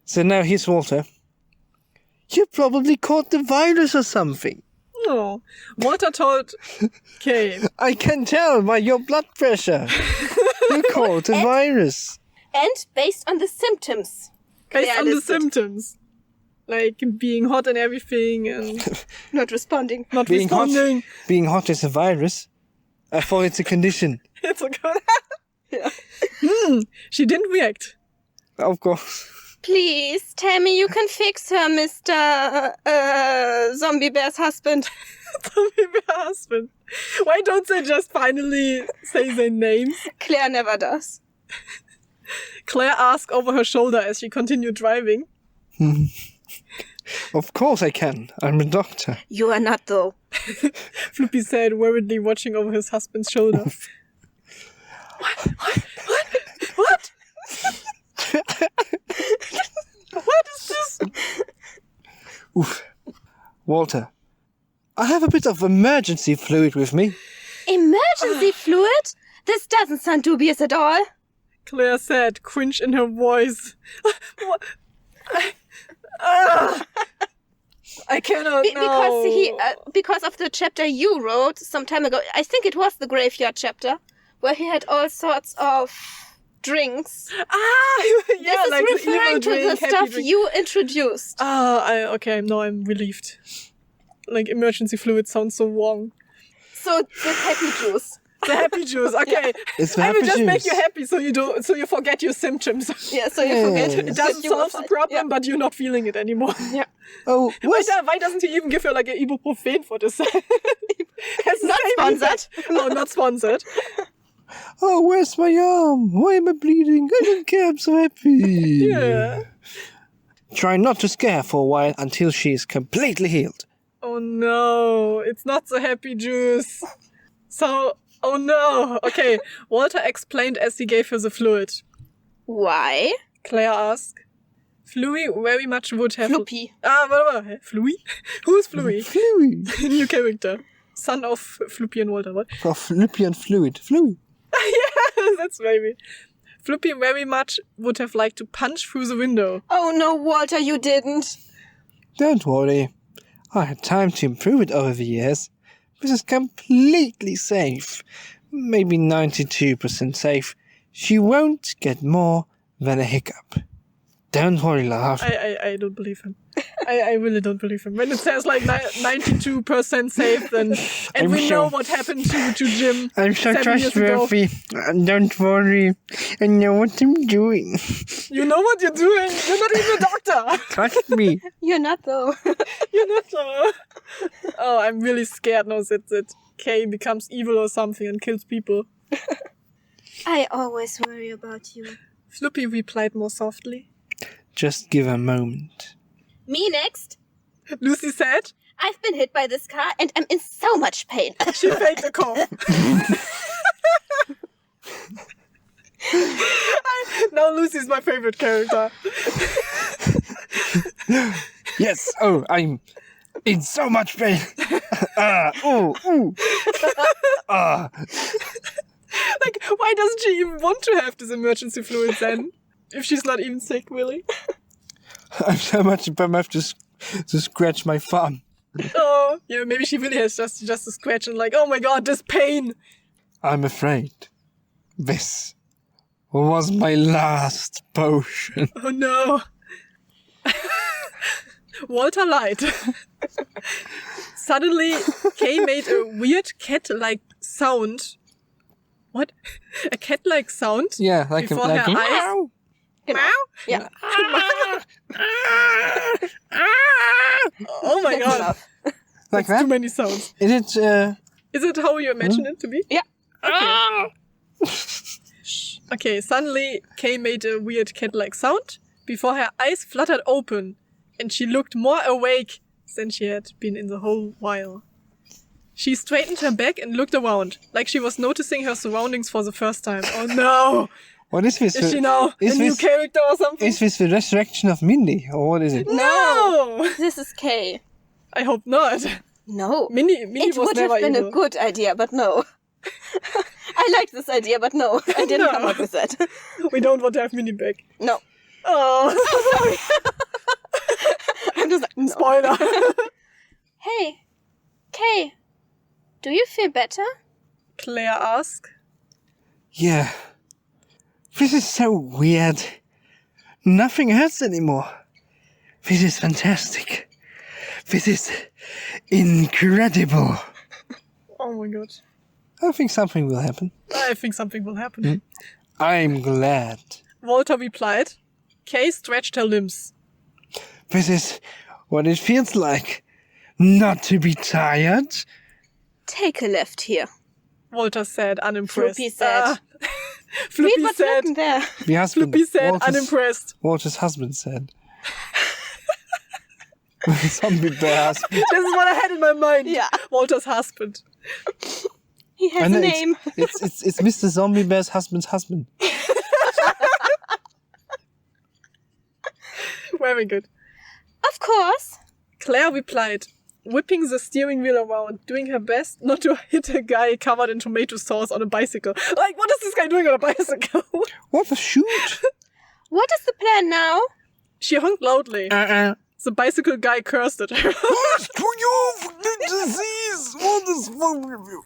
So now here's Walter. You probably caught the virus or something. No. Walter told Kay. I can tell by your blood pressure. You caught the virus. And based on the symptoms. Based Claire on the listed. symptoms. Like being hot and everything and Not responding. not Being responding. hot. Being hot is a virus. I thought it's a condition. It's okay. She didn't react. Of course. Please tell me you can fix her, Mr. Zombie Bear's husband. Zombie Bear husband. Why don't they just finally say their names? Claire never does. Claire asked over her shoulder as she continued driving. Of course I can. I'm a doctor. You are not, though. Floopy said, worriedly watching over his husband's shoulder. What? What is this? Oof. Walter, I have a bit of emergency fluid with me. Emergency fluid? This doesn't sound dubious at all. Claire said, cringe in her voice. What? I cannot know. Because of the chapter you wrote some time ago, I think it was the graveyard chapter, where he had all sorts of drinks. Yeah, This like is referring to the stuff you introduced. I'm relieved. Like, emergency fluid sounds so wrong. So the happy juice. The happy juice, okay. It's the I will happy just juice. make you happy so you forget your symptoms. Yeah, so you forget. Yes. It that doesn't you solve were the fine. problem, but you're not feeling it anymore. Yeah. Oh, Why doesn't he even give her like an ibuprofen for this? Not sponsored. No, not sponsored. oh, where's my arm? Why am I bleeding? I don't care. I'm so happy. Yeah. Try not to scare her for a while until she is completely healed. Oh no, it's not the happy juice. So, oh no. Okay, Walter explained as he gave her the fluid. Why? Claire asked. Fluey very much would have... Floopy. Warte. Fluey? Who's Fluey? Fluid. New character. Son of Floopy and Walter, what? For Flippy and fluid. Fluid. Yeah, that's maybe. Floopy very much would have liked to punch through the window. Oh no, Walter, you didn't. Don't worry. I had time to improve it over the years. This is completely safe. Maybe 92% safe. She won't get more than a hiccup. Don't worry, love. I don't believe him. I really don't believe him. When it says like 92% safe, then and we know what happened to Jim. I'm so 7 years ago. trustworthy. Don't worry. I know what I'm doing. You know what you're doing. You're not even a doctor. Trust me. You're not, though. You're not. Oh, I'm really scared now that Kay becomes evil or something and kills people. I always worry about you. Floopy replied more softly. Just give a moment. Me next. Lucy said. I've been hit by this car and I'm in so much pain. She faked a cough. favorite character. Yes. Oh, I'm in so much pain. Ooh. Like, why doesn't she even want to have this emergency fluid then? If she's not even sick, really? I'm so much in pain. I have to scratch my thumb. Oh, yeah, maybe she really has just a scratch and like, oh my god, this pain. I'm afraid this was my last potion. Oh no. Walter lied. Suddenly, Kay made a weird cat-like sound. What? A cat-like sound? Yeah, like Before like her eyes. meow. Genau. Ja. Oh my god. Like That's too that. many sounds. Is it? Is it how you imagine it to be? Yeah. Okay, suddenly Kay made a weird cat-like sound before her eyes fluttered open and she looked more awake than she had been in the whole while. She straightened her back and looked around, like she was noticing her surroundings for the first time. Oh no! What is this? Is she now a new character or something? Is this the resurrection of Mindy, or what is it? No! This is Kay. I hope not. No. Mindy It was would have never been evil. a good idea, but no. I like this idea, but no. I didn't come up with that. We don't want to have Mindy back. No. Oh, sorry. I'm just like, no. Spoiler. Hey, Kay, do you feel better? Claire asked. Yeah. This is so weird. Nothing hurts anymore. This is fantastic. This is incredible. Oh my god. I think something will happen. I think something will happen. I'm glad. Walter replied. Kay stretched her limbs. This is what it feels like. Not to be tired. Take a left here. Walter said, unimpressed. Floppy said. Ah. Read Floppy what's said. written there. The husband. Floppy said, Walter's, unimpressed. Walter's husband said. Zombie bear husband. This is what I had in my mind. Yeah. Walter's husband. He has And a it's- name. It's Mr. Zombie Bear's husband's husband. Very good. Of course. Claire replied, whipping the steering wheel around, doing her best not to hit a guy covered in tomato sauce on a bicycle. Like, what is this guy doing on a bicycle? What a shoot! What is the plan now? She honked loudly. The bicycle guy cursed at her. What's to you for the disease? What is wrong with you?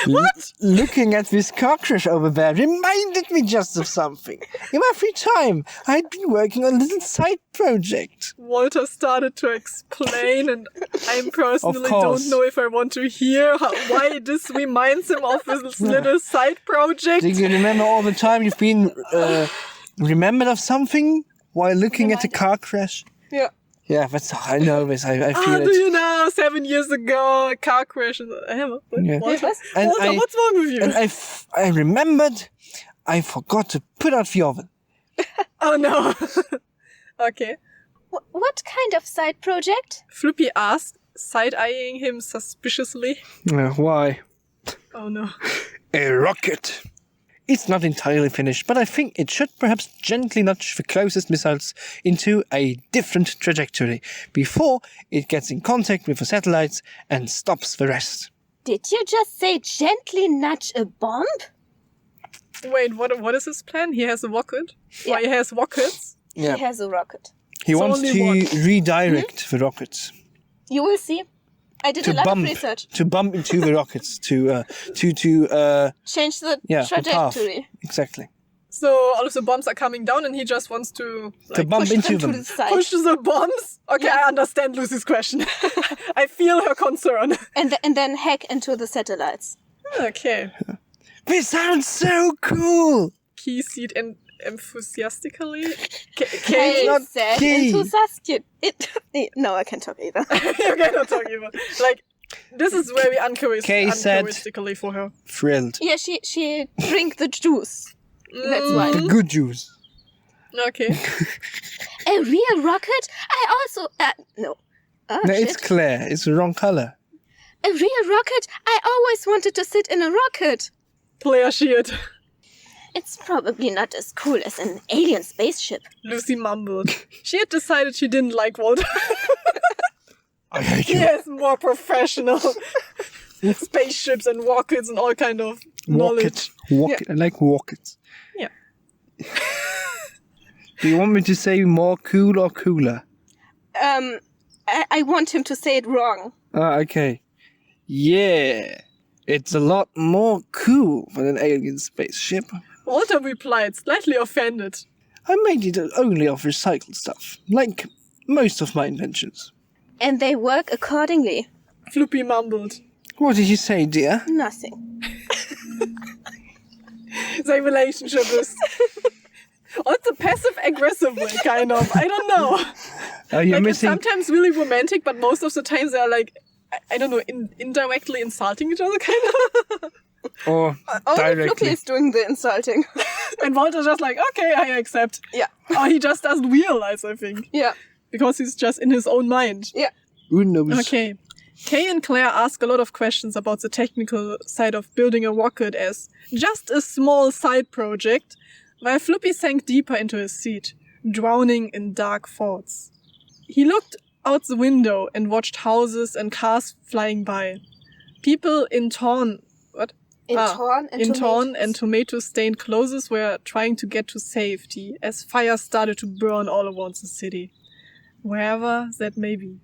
What? Looking at this cockroach over there reminded me just of something. In my free time, I'd been working on a little side project. Walter started to explain, and I personally course. don't know if I want to hear why this reminds him of this little side project. Do you remember all the time you've been remembered of something while looking at a car crash? Yeah. Yeah, I know this. I feel Do it. you know, 7 years ago, a car crash. Yeah. Walter, And Walter, what's wrong with you? And I remembered I forgot to put out the oven. Oh no. Okay. What kind of side project? Flippy asked, side-eyeing him suspiciously. Why? Oh no. A rocket. It's not entirely finished, but I think it should perhaps gently nudge the closest missiles into a different trajectory before it gets in contact with the satellites and stops the rest. Did you just say gently nudge a bomb? Wait, what is his plan? He has a rocket? Yeah. Or he has rockets? Yeah. He has a rocket. He wants only to one. redirect the rockets. You will see. I did a To lot bump, of research. to bump into the rockets, to Change the the path. trajectory. Exactly. So all of the bombs are coming down and he just wants to To bump Push into them them. to the side. push the bombs? Okay, Yeah. I understand Lucy's question. I feel her concern. And then hack into the satellites. Okay. This sounds so cool. Key seat and enthusiastically. Hey, not said key. enthusiastic. No, I can't talk either. You cannot talk even. Like, this is very Kay said- uncharacteristically for her. Thrilled. Yeah, she drink the juice. That's why. The good juice. Okay. A real rocket? I also no. Oh, No, shit. it's Claire. It's the wrong color. A real rocket? I always wanted to sit in a rocket. Claire cheered. It's probably not as cool as an alien spaceship. Lucy mumbled. She had decided she didn't like Walter. I hate He you. has more professional spaceships and rockets and all kind of knowledge. Rocket. I like rockets. Yeah. Do you want me to say more cool or cooler? I want him to say it wrong. Okay. Yeah. It's a lot more cool than an alien spaceship. Walter replied, slightly offended. I made it only of recycled stuff, like most of my inventions. And they work accordingly. Floopy mumbled. What did you say, dear? Nothing. Their relationship is also passive-aggressive way, kind of. I don't know. You're Like, it's missing... sometimes really romantic, but most of the times they're like, I don't know, indirectly insulting each other, kind of. Or Only Floopy directly. is doing the insulting. And Walter's just like, okay, I accept. Yeah. Or he just doesn't realize, I think. Yeah. Because he's just in his own mind. Yeah. Who knows? Okay. Kay and Claire ask a lot of questions about the technical side of building a rocket as just a small side project, while Floopy sank deeper into his seat, drowning in dark thoughts. He looked out the window and watched houses and cars flying by. People in torn and tomato-stained clothes were trying to get to safety as fire started to burn all around the city. Wherever that may be.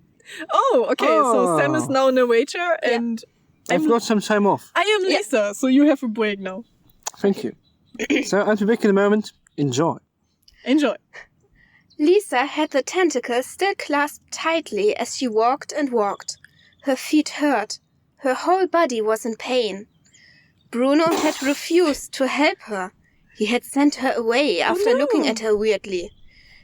Oh, okay, so Sam is now narrator and I've got some time off. I am Lisa, so you have a break now. Thank you. So, I'll be back in a moment. Enjoy. Enjoy. Lisa had the tentacle still clasped tightly as she walked and walked. Her feet hurt. Her whole body was in pain. Bruno had refused to help her. He had sent her away after looking at her weirdly.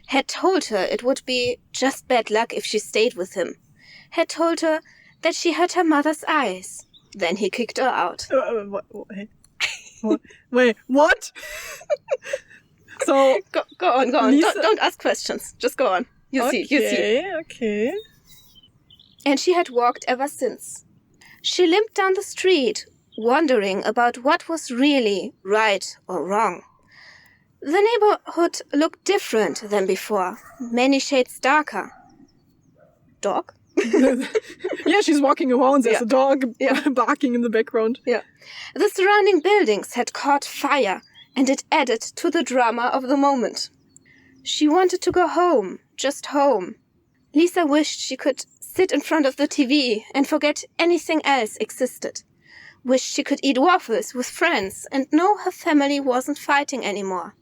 Had told her it would be just bad luck if she stayed with him. Had told her that she had her mother's eyes. Then he kicked her out. Wait, what? So Go on. Lisa- Don't ask questions. Just go on. You see. Okay. And she had walked ever since. She limped down the street, wondering about what was really right or wrong. The neighborhood looked different than before, many shades darker. Dog? Yeah, she's walking around. There's Yeah. a dog Yeah. barking in the background. Yeah. The surrounding buildings had caught fire, and it added to the drama of the moment. She wanted to go home, just home. Lisa wished she could sit in front of the TV and forget anything else existed. Wished she could eat waffles with friends and know her family wasn't fighting anymore.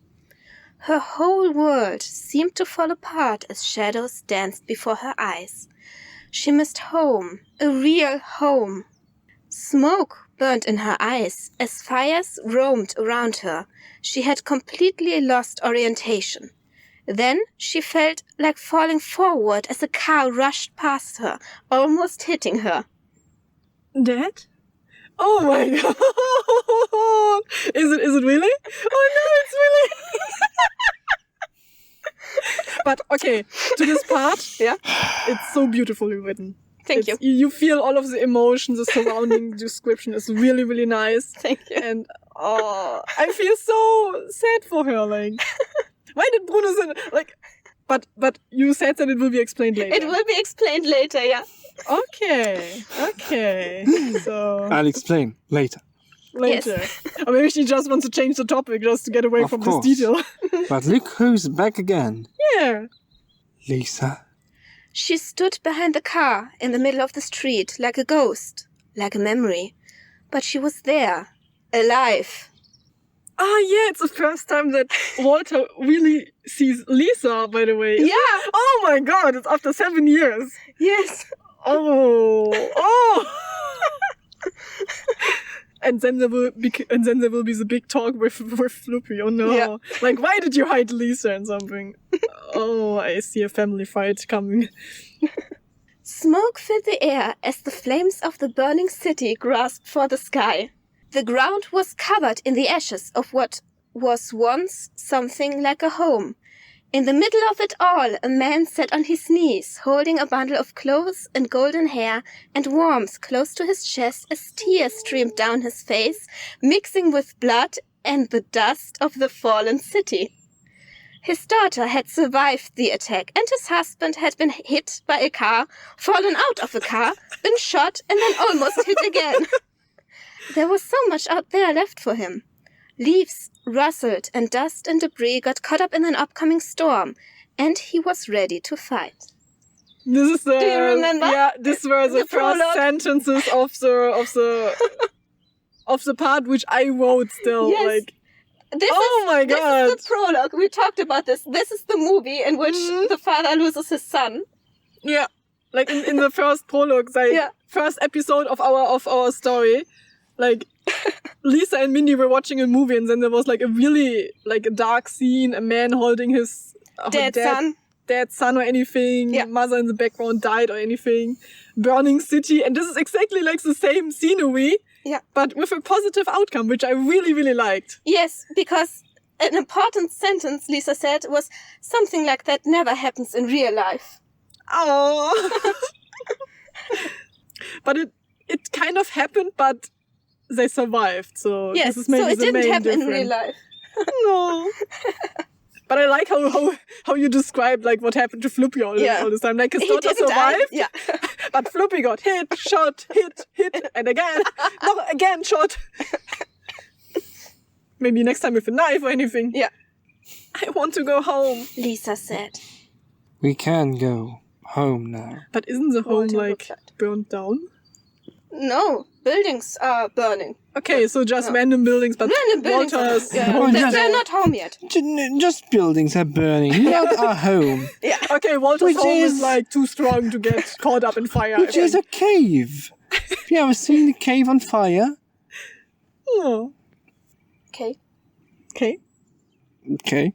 Her whole world seemed to fall apart as shadows danced before her eyes. She missed home, a real home. Smoke burned in her eyes as fires roamed around her. She had completely lost orientation. Then she felt like falling forward as a car rushed past her, almost hitting her. Dad? Oh my god! Is it really? Oh no, it's really. But okay, to this part, Yeah. it's so beautifully written. Thank you. You feel all of the emotions, the surrounding description is really, really nice. Thank you. And I feel so sad for her. Like, why did Bruno say like? But you said that it will be explained later. It will be explained later, yeah. Okay. So I'll explain later. later, or maybe she just wants to change the topic just to get away Of from course. this detail. But look who's back again. Yeah. Lisa. She stood behind the car in the middle of the street like a ghost, like a memory. But she was there, alive. Ah, yeah, it's the first time that Walter really sees Lisa, by the way. Yeah. Oh my god, it's after 7 years. Yes. Oh. And then there will be the big talk with Floopy. Oh no. Yeah. Like, why did you hide Lisa and something? Oh, I see a family fight coming. Smoke filled the air as the flames of the burning city grasped for the sky. The ground was covered in the ashes of what was once something like a home. In the middle of it all, a man sat on his knees, holding a bundle of clothes and golden hair, and warmth close to his chest as tears streamed down his face, mixing with blood and the dust of the fallen city. His daughter had survived the attack, and his husband had been hit by a car, fallen out of a car, been shot, and then almost hit again. There was so much out there left for him. Leaves rustled, and dust and debris got caught up in an upcoming storm, and he was ready to fight. This is the. Do you remember? Yeah, these were the first prologue. sentences of the part which I wrote still. Yes. Like, This God! is the prologue. We talked about this. This is the movie in which the father loses his son. yeah, like in the first prologue, like Yeah. first episode of our story, like Lisa and Mindy were watching a movie, and then there was like a really like a dark scene, a man holding his dead son or anything, Yeah. mother in the background died or anything, burning city, and this is exactly like the same scenery, Yeah. but with a positive outcome, which I really, really liked. Yes, because an important sentence Lisa said was something like that never happens in real life. Oh, but it kind of happened, but they survived. So Yes, this is maybe so it the didn't main happen in difference. real life. No. But I like how you described like what happened to Floopy all this time. Like his He daughter didn't die. survived, Yeah. but Floopy got hit, shot, hit, and again, no, again shot. Maybe next time with a knife or anything. Yeah. I want to go home. Lisa said. We can go home now. But isn't the home Walter like replied. burnt down? No, buildings are burning. Okay, so just random buildings, but Random buildings are Walter's burning. home. Yeah. just- They're not home yet. Just buildings are burning, not our home, Okay, Walter's Which home is is- like too strong to get caught up in fire. which is a cave. Have you ever seen a cave on fire? Oh, Okay. okay. Okay.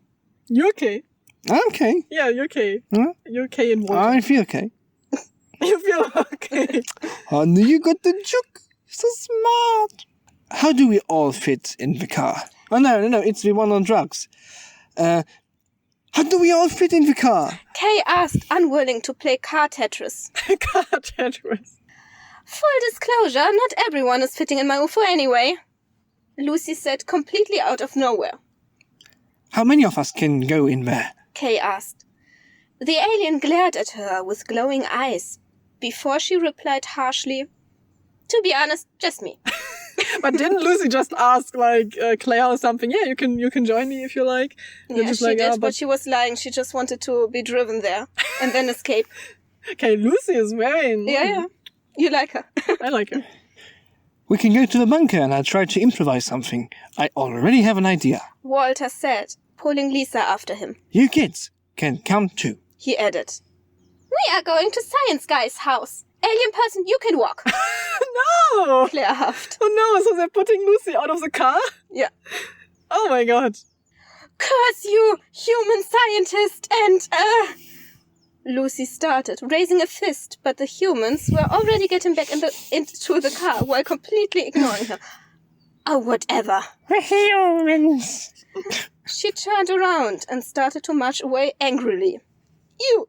You're okay. I'm okay. Yeah, you're okay. Huh? You're okay in water. I feel okay. You feel okay. Honey, you got the joke. So smart. How do we all fit in the car? Oh, no, it's the one on drugs. How do we all fit in the car? Kay asked, unwilling to play car Tetris. Car Tetris. Full disclosure, not everyone is fitting in my UFO anyway. Lucy said, completely out of nowhere. How many of us can go in there? Kay asked. The alien glared at her with glowing eyes before she replied harshly, to be honest, just me. But didn't Lucy just ask like Claire or something? Yeah, you can join me if you like. They're Yeah, just she like, did, "Ah, but she was lying. She just wanted to be driven there and then escape. okay, Lucy is very. Yeah. You like her. I like her. We can go to the bunker and I'll try to improvise something. I already have an idea. Walter said, pulling Lisa after him. You kids can come too. He added, we are going to Science Guy's house. Alien person, you can walk. No. Claire huffed. Oh no! So they're putting Lucy out of the car? Yeah. Oh my god. Curse you, human scientist, and, Lucy started, raising a fist, but the humans were already getting back into the car while completely ignoring her. Oh, whatever. The humans. She turned around and started to march away angrily. You,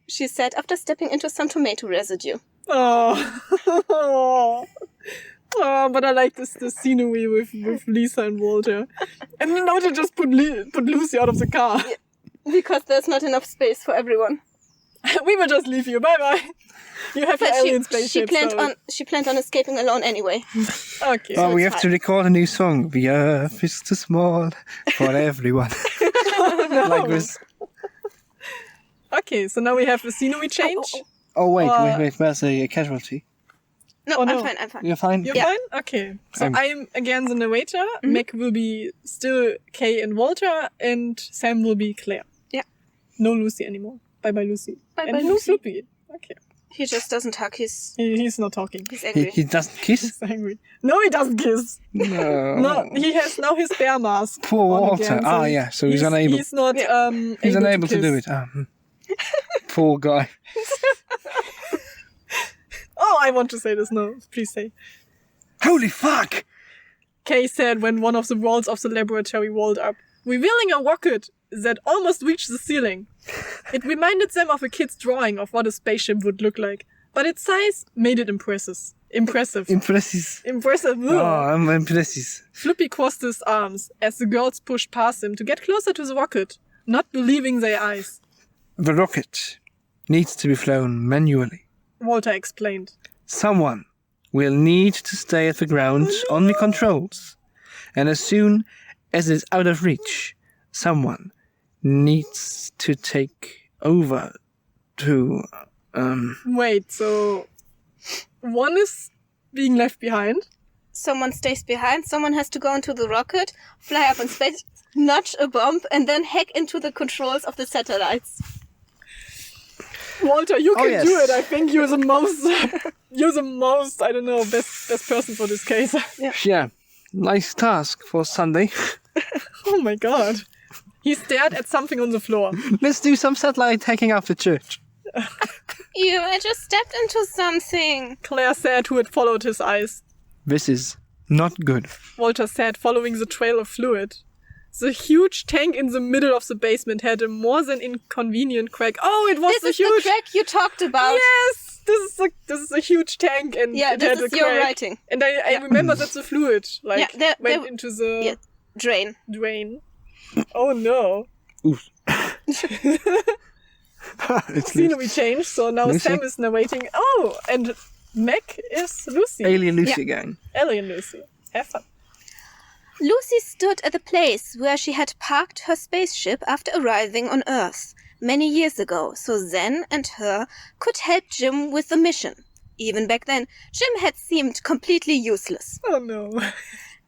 she said after stepping into some tomato residue. Oh. Oh, but I like the scenery with Lisa and Walter. And now they just put Lucy out of the car. Because there's not enough space for everyone. We will just leave you. Bye bye. You have your But alien she spaceship. planned on escaping alone anyway. Okay. Oh, we it's have to record a new song. The earth is too small for everyone. Like this. Okay, so now we have a scenery change. Oh, wait, where's a casualty? No, Oh, no. I'm fine. You're fine? You're Yeah. fine? Okay. So I'm- I'm again the narrator. Meck will be still Kay and Walter, and Sam will be Claire. Yeah. No Lucy anymore. Bye-bye, Lucy. Bye-bye, and no Lucy. Floopy. Okay. He just doesn't hug. He's He's not talking. angry. He doesn't kiss? He's angry. No, he doesn't kiss. No. No, he has now his bear mask. Poor on Walter. again, Ah, yeah, so he's unable. He's not He's able unable to do kiss. it. Poor guy. Oh, I want to say this. No, please say. Holy fuck! Kay said when one of the walls of the laboratory walled up, revealing a rocket that almost reached the ceiling. It reminded them of a kid's drawing of what a spaceship would look like, but its size made it impressive. Impressive. Ugh. Oh, I'm impressive. Flippy crossed his arms as the girls pushed past him to get closer to the rocket, not believing their eyes. The rocket needs to be flown manually. Walter explained. Someone will need to stay at the ground on the controls. And as soon as it's out of reach, someone needs to take over to, Wait, so one is being left behind? Someone stays behind, someone has to go into the rocket, fly up in space, notch a bomb, and then hack into the controls of the satellites. Walter, you can yes. do it. I think you're the most, I don't know, best person for this case. yeah, nice task for Sunday. Oh my god. He stared at something on the floor. Let's do some satellite hacking after church. Ew, I just stepped into something. Claire said, who had followed his eyes. This is not good. Walter said, following the trail of fluid. The huge tank in the middle of the basement had a more than inconvenient crack. Oh, it was This the is huge... the crack you talked about. Yes! This is a huge tank and Yeah, it this had is a your crack. writing. And I remember that the fluid Yeah, went there- into the Yeah, drain. drain. Oh no. Oof. It's Scenery changed, so now Lucy. Sam is narrating. Oh, and Meck is Lucy. Alien Lucy Yeah. again. Alien Lucy. Have fun. Lucy stood at the place where she had parked her spaceship after arriving on Earth many years ago, so Zen and her could help Jim with the mission. Even back then, Jim had seemed completely useless. Oh no.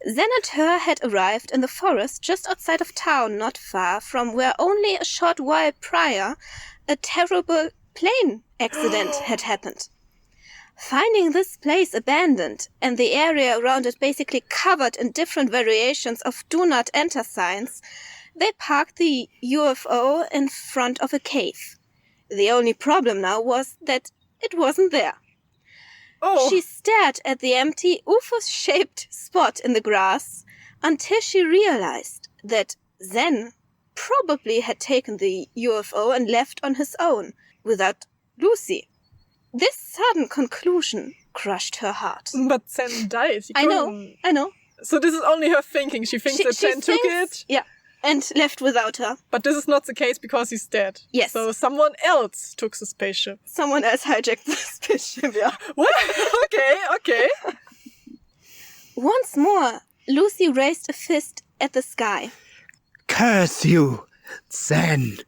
Zen and her had arrived in the forest just outside of town, not far from where only a short while prior a terrible plane accident had happened. Finding this place abandoned and the area around it basically covered in different variations of do not enter signs, they parked the UFO in front of a cave. The only problem now was that it wasn't there. Oh. She stared at the empty UFO-shaped spot in the grass until she realized that Zen probably had taken the UFO and left on his own without Lucy. This sudden conclusion crushed her heart. But Sam died. He I couldn't- know. So this is only her thinking. She thinks that Sam took it, Yeah, and left without her. but this is not the case because he's dead. Yes. So someone else took the spaceship. Someone else hijacked the spaceship. Yeah. What? Okay. Once more, Lucy raised a fist at the sky. Curse you, Zen.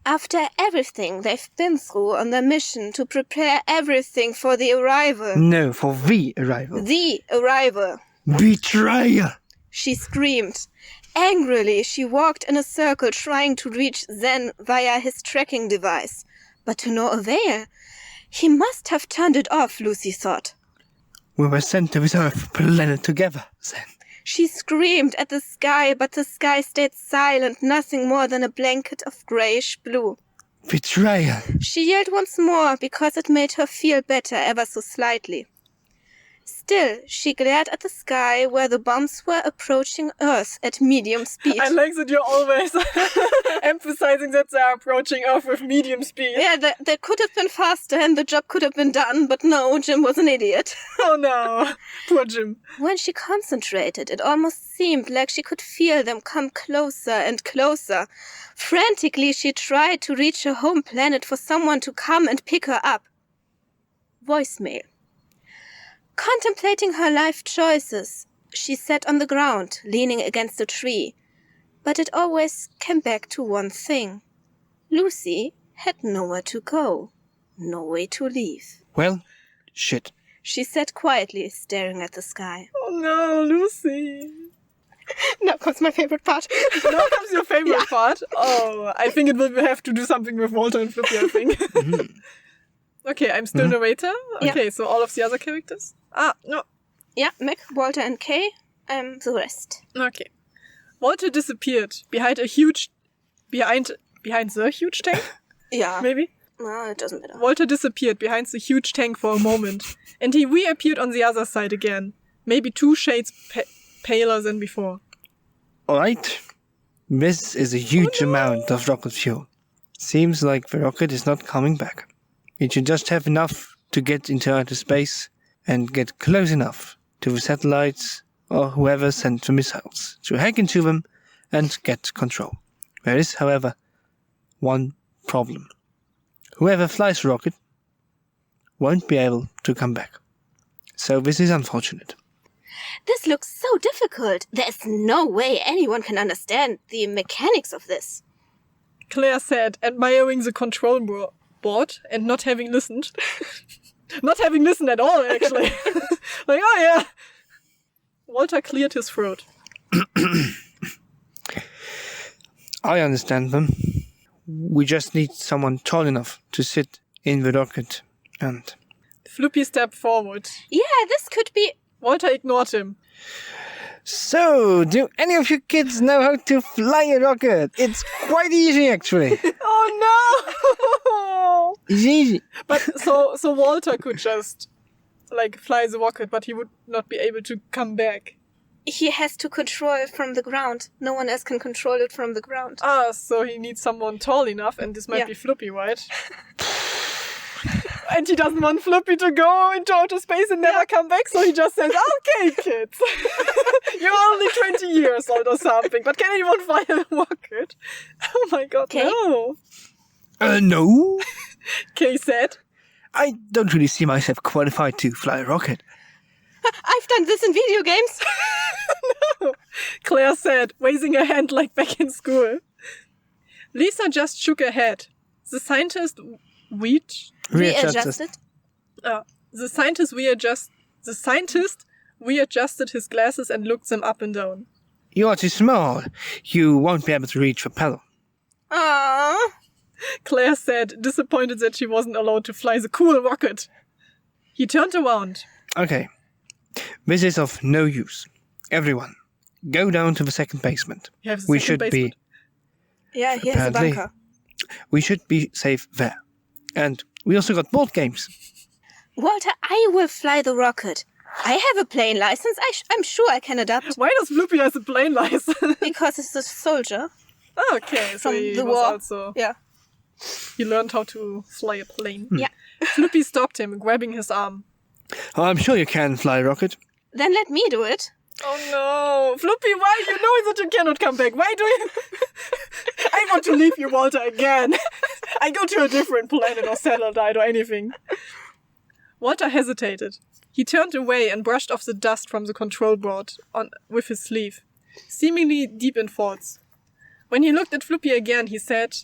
After everything they've been through on their mission to prepare everything for the arrival. No, for the arrival. The arrival. Betrayer. She screamed. Angrily, she walked in a circle trying to reach Zen via his tracking device. But to no avail. He must have turned it off, Lucy thought. We were sent to this Earth planet together, Zen. She screamed at the sky, but the sky stayed silent, nothing more than a blanket of greyish blue. Betrayer. She yelled once more because it made her feel better ever so slightly. Still, she glared at the sky where the bombs were approaching Earth at medium speed. I like that you're always emphasizing that they are approaching Earth with medium speed. Yeah, that could have been faster and the job could have been done, but no, Jim was an idiot. Oh no. Poor Jim. When she concentrated, it almost seemed like she could feel them come closer and closer. Frantically, she tried to reach her home planet for someone to come and pick her up. Voicemail. Contemplating her life choices, she sat on the ground, leaning against a tree. But it always came back to one thing. Lucy had nowhere to go, no way to leave. Well, shit. She sat quietly, staring at the sky. Oh no, Lucy. Now comes my favorite part. Now comes your favorite part. Oh, I think it will have to do something with Walter and Flippy, I think. Okay, I'm still narrator. Yeah. Okay, so all of the other characters? No. Yeah, Meck, Walter, and Kay. I'm the rest. Okay. Walter disappeared behind the huge tank, Yeah. maybe? No, it doesn't matter. Walter disappeared behind the huge tank for a moment, and he reappeared on the other side again, maybe 2 shades paler than before. All right. This is a huge amount of rocket fuel. Seems like the rocket is not coming back. It should just have enough to get into outer space and get close enough to the satellites or whoever sent the missiles to hack into them and get control. There is, however, one problem. Whoever flies the rocket won't be able to come back. So this is unfortunate. This looks so difficult. There's no way anyone can understand the mechanics of this. Claire said, admiring the control board and not having listened. Not having listened at all, actually. Like, oh yeah. Walter cleared his throat. I understand them. We just need someone tall enough to sit in the rocket and... Floopy stepped forward. Yeah, this could be... Walter ignored him. So, do any of you kids know how to fly a rocket? It's quite easy, actually. Oh no! It's easy. But so Walter could just fly the rocket, but he would not be able to come back. He has to control it from the ground. No one else can control it from the ground. Ah, so he needs someone tall enough, and this might be Floopy, right? And he doesn't want Floopy to go into outer space and never come back, so he just says, okay, kids, you're only 20 years old or something, but can anyone fly a rocket? Oh my god, no. No. Kay said. I don't really see myself qualified to fly a rocket. I've done this in video games. No. Claire said, raising her hand like back in school. Lisa just shook her head. The scientist readjusted. The scientist readjusted his glasses and looked them up and down. You are too small. You won't be able to reach the pedal. Aww. Claire said, disappointed that she wasn't allowed to fly the cool rocket. He turned around. Okay. This is of no use. Everyone, go down to the second basement. We should be... Yeah, here's a bunker. We should be safe there. And we also got board games. Walter, I will fly the rocket. I have a plane license. I'm sure I can adapt. Why does Floopy have a plane license? Because it's a soldier. Okay, so from he the was war. Also... Yeah. He learned how to fly a plane. Yeah. Floopy stopped him, grabbing his arm. Oh, I'm sure you can fly a rocket. Then let me do it. Oh no! Floopy, why? You know that you cannot come back. Why do you... I want to leave you, Walter, again. I go to a different planet or satellite or anything. Walter hesitated. He turned away and brushed off the dust from the control board with his sleeve, seemingly deep in thoughts. When he looked at Floopy again, he said...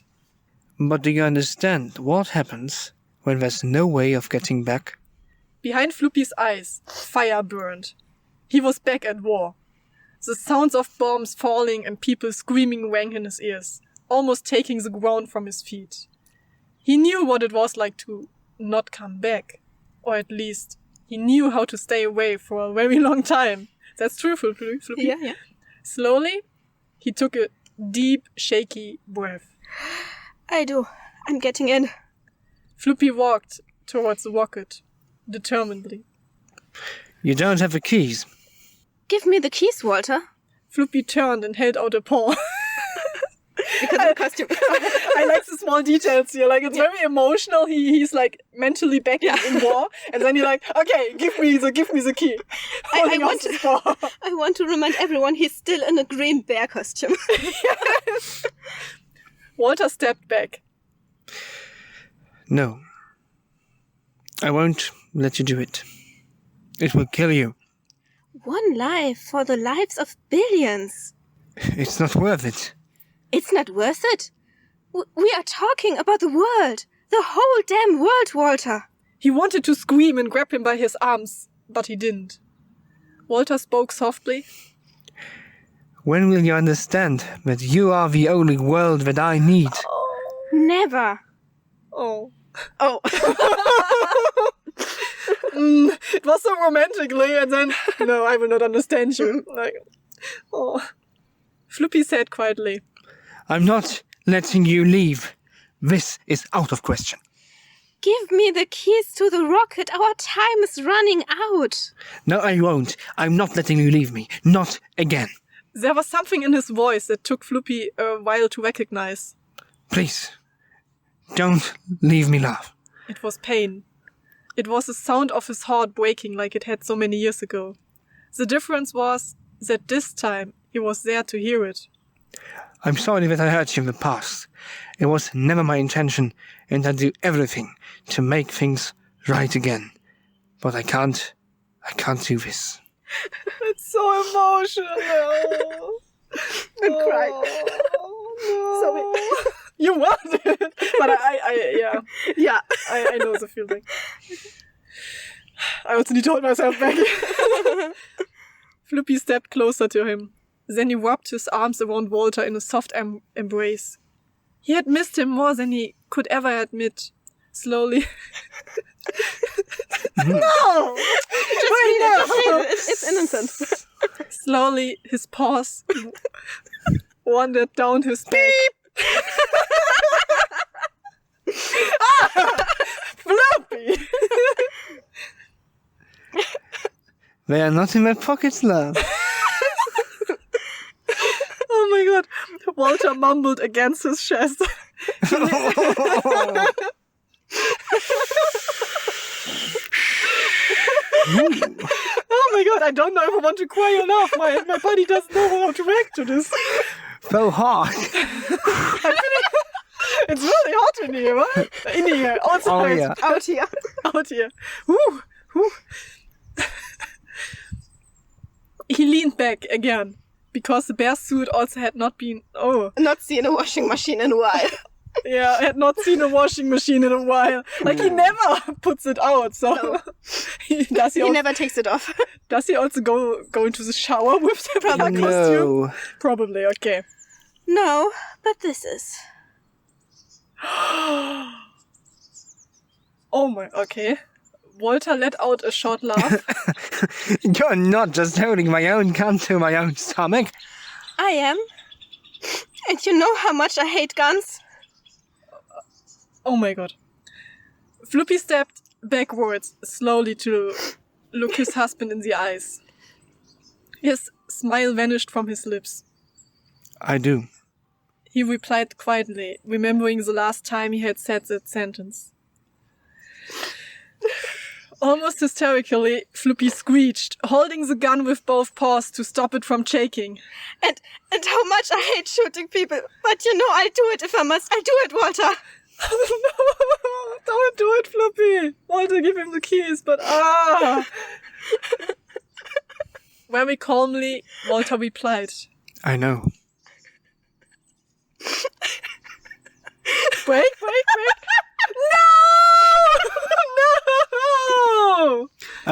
But do you understand what happens when there's no way of getting back? Behind Floopy's eyes, fire burned. He was back at war. The sounds of bombs falling and people screaming rang in his ears, almost taking the ground from his feet. He knew what it was like to not come back. Or at least, he knew how to stay away for a very long time. That's true, Floopy. Yeah. Slowly, he took a deep, shaky breath. I do. I'm getting in. Floopy walked towards the rocket, determinedly. You don't have the keys. Give me the keys, Walter. Floopy turned and held out a paw. Because of the costume. I like the small details here. It's very emotional. He's mentally back in war, and then you're like, okay, give me the key. I want to remind everyone he's still in a green bear costume. Yes. Walter stepped back. No. I won't let you do it. It will kill you. One life for the lives of billions. It's not worth it. It's not worth it? We are talking about the world. The whole damn world, Walter. He wanted to scream and grab him by his arms, but he didn't. Walter spoke softly. When will you understand that you are the only world that I need? Oh. Never. Oh. Oh. It was so romantically, and then, no, I will not understand you. Floopy said quietly. I'm not letting you leave. This is out of question. Give me the keys to the rocket. Our time is running out. No, I won't. I'm not letting you leave me. Not again. There was something in his voice that took Floopy a while to recognize. Please, don't leave me, love. It was pain. It was the sound of his heart breaking like it had so many years ago. The difference was that this time he was there to hear it. I'm sorry that I hurt you in the past. It was never my intention, and I do everything to make things right again. But I can't do this. It's so emotional. I'm crying. No. Sorry. You want it, but Yeah. I know the feeling. I also need to hold myself back. Floopy stepped closer to him. Then he wrapped his arms around Walter in a soft embrace. He had missed him more than he could ever admit. Slowly. No! Just read it. It's innocent. Slowly, his paws wandered down his back. Floppy! They are not in my pockets, love. Oh my god. Walter mumbled against his chest. Oh my god, I don't know if I want to cry or laugh. My body doesn't know how to react to this. So hard. It's really hot in here, right? In here, outside. Oh, yeah. Out here. Out here. Woo, woo. He leaned back again, because the bear suit also had not been... Not seen a washing machine in a while. Yeah, I had not seen a washing machine in a while. Like, he never puts it out, so... No. He never takes it off. Does he also go into the shower with the rubber costume? No. Probably, okay. No, but this is. Oh my, okay. Walter let out a short laugh. You're not just holding my own gun to my own stomach. I am. And you know how much I hate guns? Oh my god. Floopy stepped backwards slowly to look his husband in the eyes. His smile vanished from his lips. I do. He replied quietly, remembering the last time he had said that sentence. Almost hysterically, Floopy screeched, holding the gun with both paws to stop it from shaking. And how much I hate shooting people. But you know I'll do it if I must. I'll do it, Walter. Oh no! Don't do it, Floopy! Walter, give him the keys, but Very calmly, Walter replied. I know. Break! No!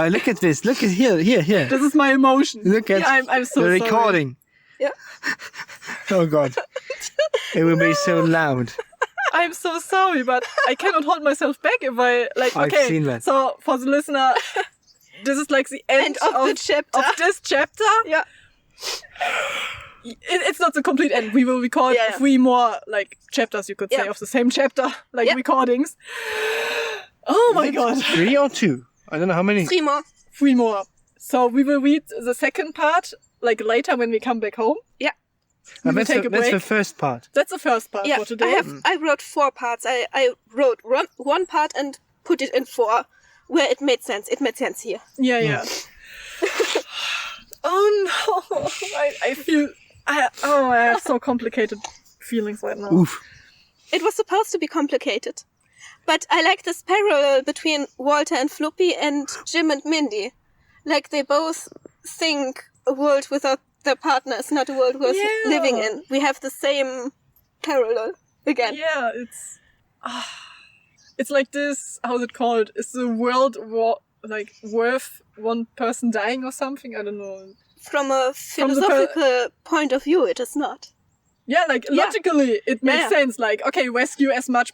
Look at this. Look at here. This is my emotion. Look at I'm so the sorry. recording. Yeah. Oh god. It will be so loud. I'm so sorry, but I cannot hold myself back if I I've okay. seen that. So for the listener, this is like the end of the chapter. Of this chapter. Yeah. It's not the complete end. We will record 3 more chapters, you could say, of the same chapter, recordings. Oh my god. 3 or 2? I don't know how many. 3 more. 3 more. So we will read the second part later when we come back home. Yeah. We will take a break. That's the first part. That's the first part for today. I wrote 4 parts. I wrote one part and put it in 4 where it made sense. It made sense here. Yeah. Oh no. I feel I have so complicated feelings right now. Oof. It was supposed to be complicated. But I like this parallel between Walter and Floopy and Jim and Mindy. Like they both think a world without their partner is not a world worth living in. We have the same parallel again. Yeah, it's like this, how's it called? Is the world worth one person dying or something? I don't know. From a philosophical point of view, it is not. Yeah, logically, it makes sense. Okay, rescue as much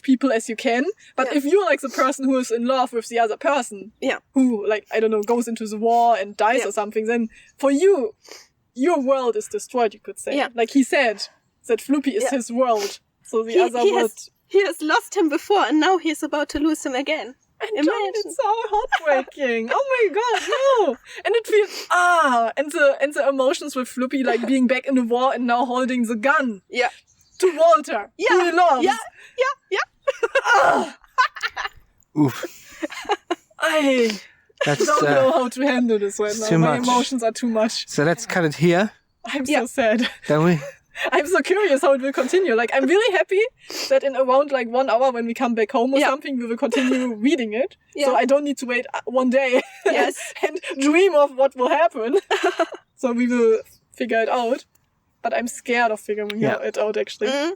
people as you can. But if you're the person who is in love with the other person, who I don't know, goes into the war and dies or something, then for you, your world is destroyed. You could say. Yeah. Like he said that Floopy is his world. So the other world. He has lost him before, and now he's about to lose him again. And John, it's so heartbreaking. Oh my god, no! And it feels and the emotions with Flippy like being back in the war and now holding the gun. Yeah. To Walter. Yeah. Who he loves. Yeah. Oof. I That's don't know how to handle this right now. too My much. emotions are too much. So let's cut it here, I'm so sad. don't we? I'm so curious how it will continue. Like, I'm really happy that in around like 1 hour when we come back home or something, we will continue reading it. Yeah. So I don't need to wait one day Yes. and dream of what will happen. So we will figure it out. But I'm scared of figuring it out, actually.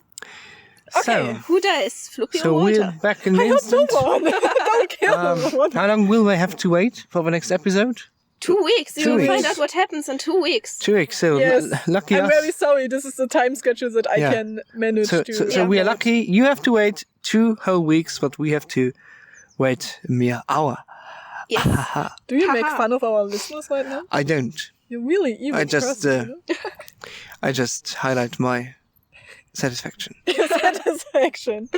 So, Who dies? Flippy so or we're Walter? back in the I hope no instant. one. Don't kill one. How long will they have to wait for the next episode? 2 weeks. You 2 will find weeks. out what happens in 2 weeks. 2 weeks. So Yes. lucky I'm us. very sorry. This is the time schedule that I Yeah. can manage So, to. so we are lucky. You have to wait 2 whole weeks, but we have to wait a mere hour. Yes. Do you make Haha. fun of our listeners right now? I don't. You're really evil. I just, person, you know? I just highlight my satisfaction. Satisfaction.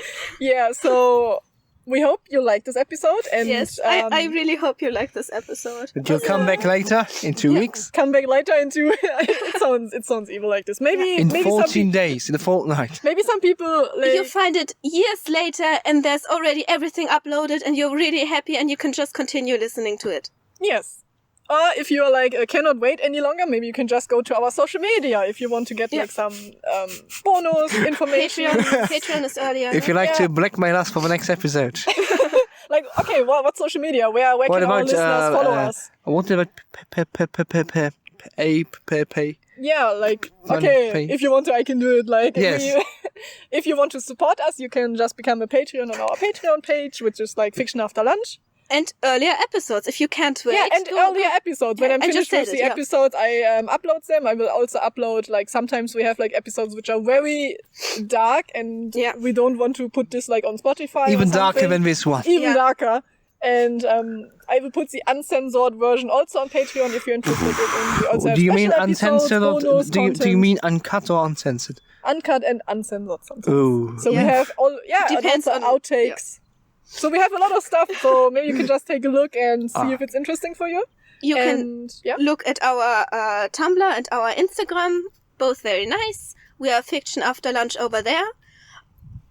Yeah, so we hope you like this episode and Yes. I really hope you like this episode. But you'll come back later in 2 weeks, come back later into it sounds evil like this. Maybe in maybe 14 days, in a fortnight. maybe some people like You find it years later and there's already everything uploaded and you're really happy and you can just continue listening to it. yes. Or if you're like cannot wait any longer, maybe you can just go to our social media if you want to get like some bonus information. Patron is earlier. If you like to blackmail us for the next episode. Like, okay, what social media? Where What can our about listeners follow us? what about pay? Yeah, like, Fun okay, thing. if you want to, I can do it. Like, Yes. if you want to support us, you can just become a Patreon on our Patreon page, which is like Fiction After Lunch. And earlier episodes, if you can't wait. Yeah, and earlier episodes. When I'm I finished just said with the it, yeah. episodes, I upload them. I will also upload, like, sometimes we have, like, episodes which are very dark, and we don't want to put this, like, on Spotify or Even darker something. than this one. Even Yeah. darker. And I will put the uncensored version also on Patreon if you're interested in it. We also have Do you mean special episodes, uncensored or bonus do you content. mean uncut or uncensored? Uncut and uncensored sometimes. Oh. So we have all, Depends and also on- outtakes. So we have a lot of stuff, so maybe you can just take a look and see if it's interesting for you. You can And, yeah. look at our Tumblr and our Instagram, both very nice. We are Fiction After Lunch over there.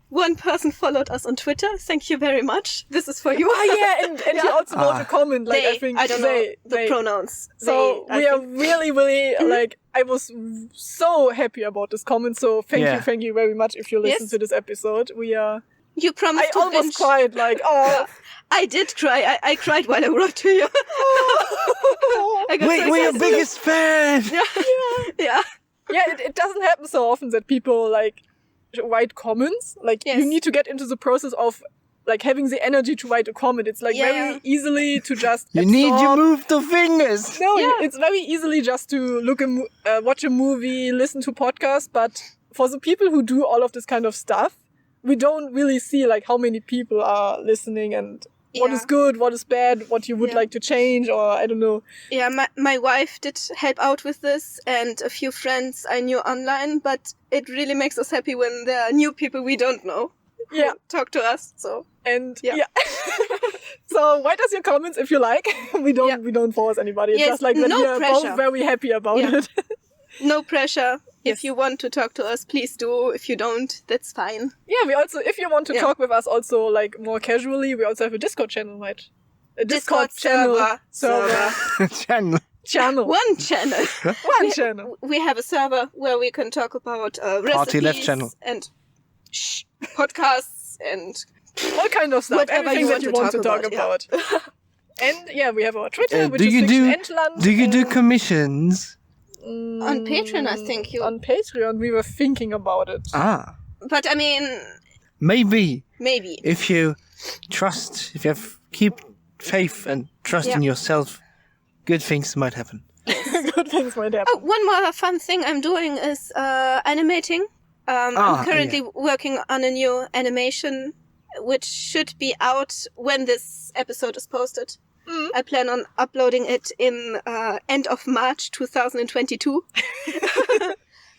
One person followed us on Twitter. Thank you very much. This is for you. Oh yeah, and he also wrote a comment, like They, I think don't know the pronouns. So They, I we are think. really, really like I was so happy about this comment. So thank you very much if you listen Yes. to this episode. We are. You promised I to almost binge. cried, like oh. I did cry. I cried while I wrote to you. I got so We're your excited. biggest fan! Yeah. Yeah, it doesn't happen so often that people like write comments. Like Yes. you need to get into the process of like having the energy to write a comment. It's like very easily to just You need to absorb. move the fingers! No, Yeah. it's very easily just to look watch a movie, listen to podcasts. But for the people who do all of this kind of stuff, we don't really see like how many people are listening and what is good, what is bad, what you would like to change, or I don't know. Yeah, my wife did help out with this and a few friends I knew online, but it really makes us happy when there are new people we don't know who Yeah. talk to us. So And Yeah. so write us your comments if you like. We don't force anybody. It's Yes, just like that no we are pressure. both very happy about Yeah. it. no pressure. Yes. If you want to talk to us, please do. If you don't, that's fine. Yeah, we also, if you want to talk with us also like more casually, we also have a Discord channel, right? A Discord channel. server. Channel. One channel. One channel. We have a server where we can talk about recipes Party left channel. and podcasts and All kind of stuff. Whatever Everything you that you want want to to talk talk about. And yeah, we have our Twitter, which do is you Fiction do Entland. do you do commissions? on Patreon, I think you. On Patreon, we were thinking about it. But I mean, Maybe maybe. if you trust, if you keep faith and trust in yourself, good things might happen. Good things might happen. Oh, one more fun thing I'm doing is animating. I'm currently working on a new animation, which should be out when this episode is posted. I plan on uploading it in end of March 2022.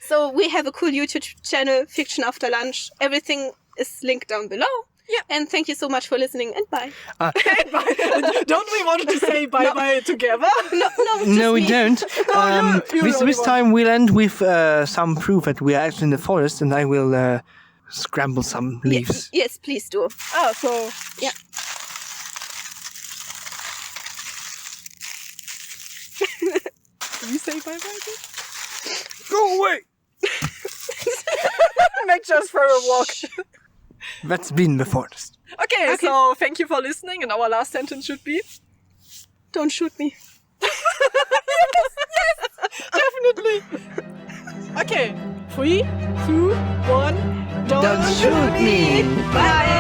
So we have a cool YouTube channel, Fiction After Lunch. Everything is linked down below. Yeah. And thank you so much for listening, and bye. Don't we want to say bye-bye together? No, we don't. This one. time we'll end with some proof that we are actually in the forest, and I will scramble some leaves. Yes, please do. Ah, so... Yeah. Can you say bye-bye? Go away! Meck just for a walk. That's been the forest. Okay, so thank you for listening, and our last sentence should be... Don't shoot me. yes, definitely. Okay, 3, 2, 1, Don't shoot me. Bye.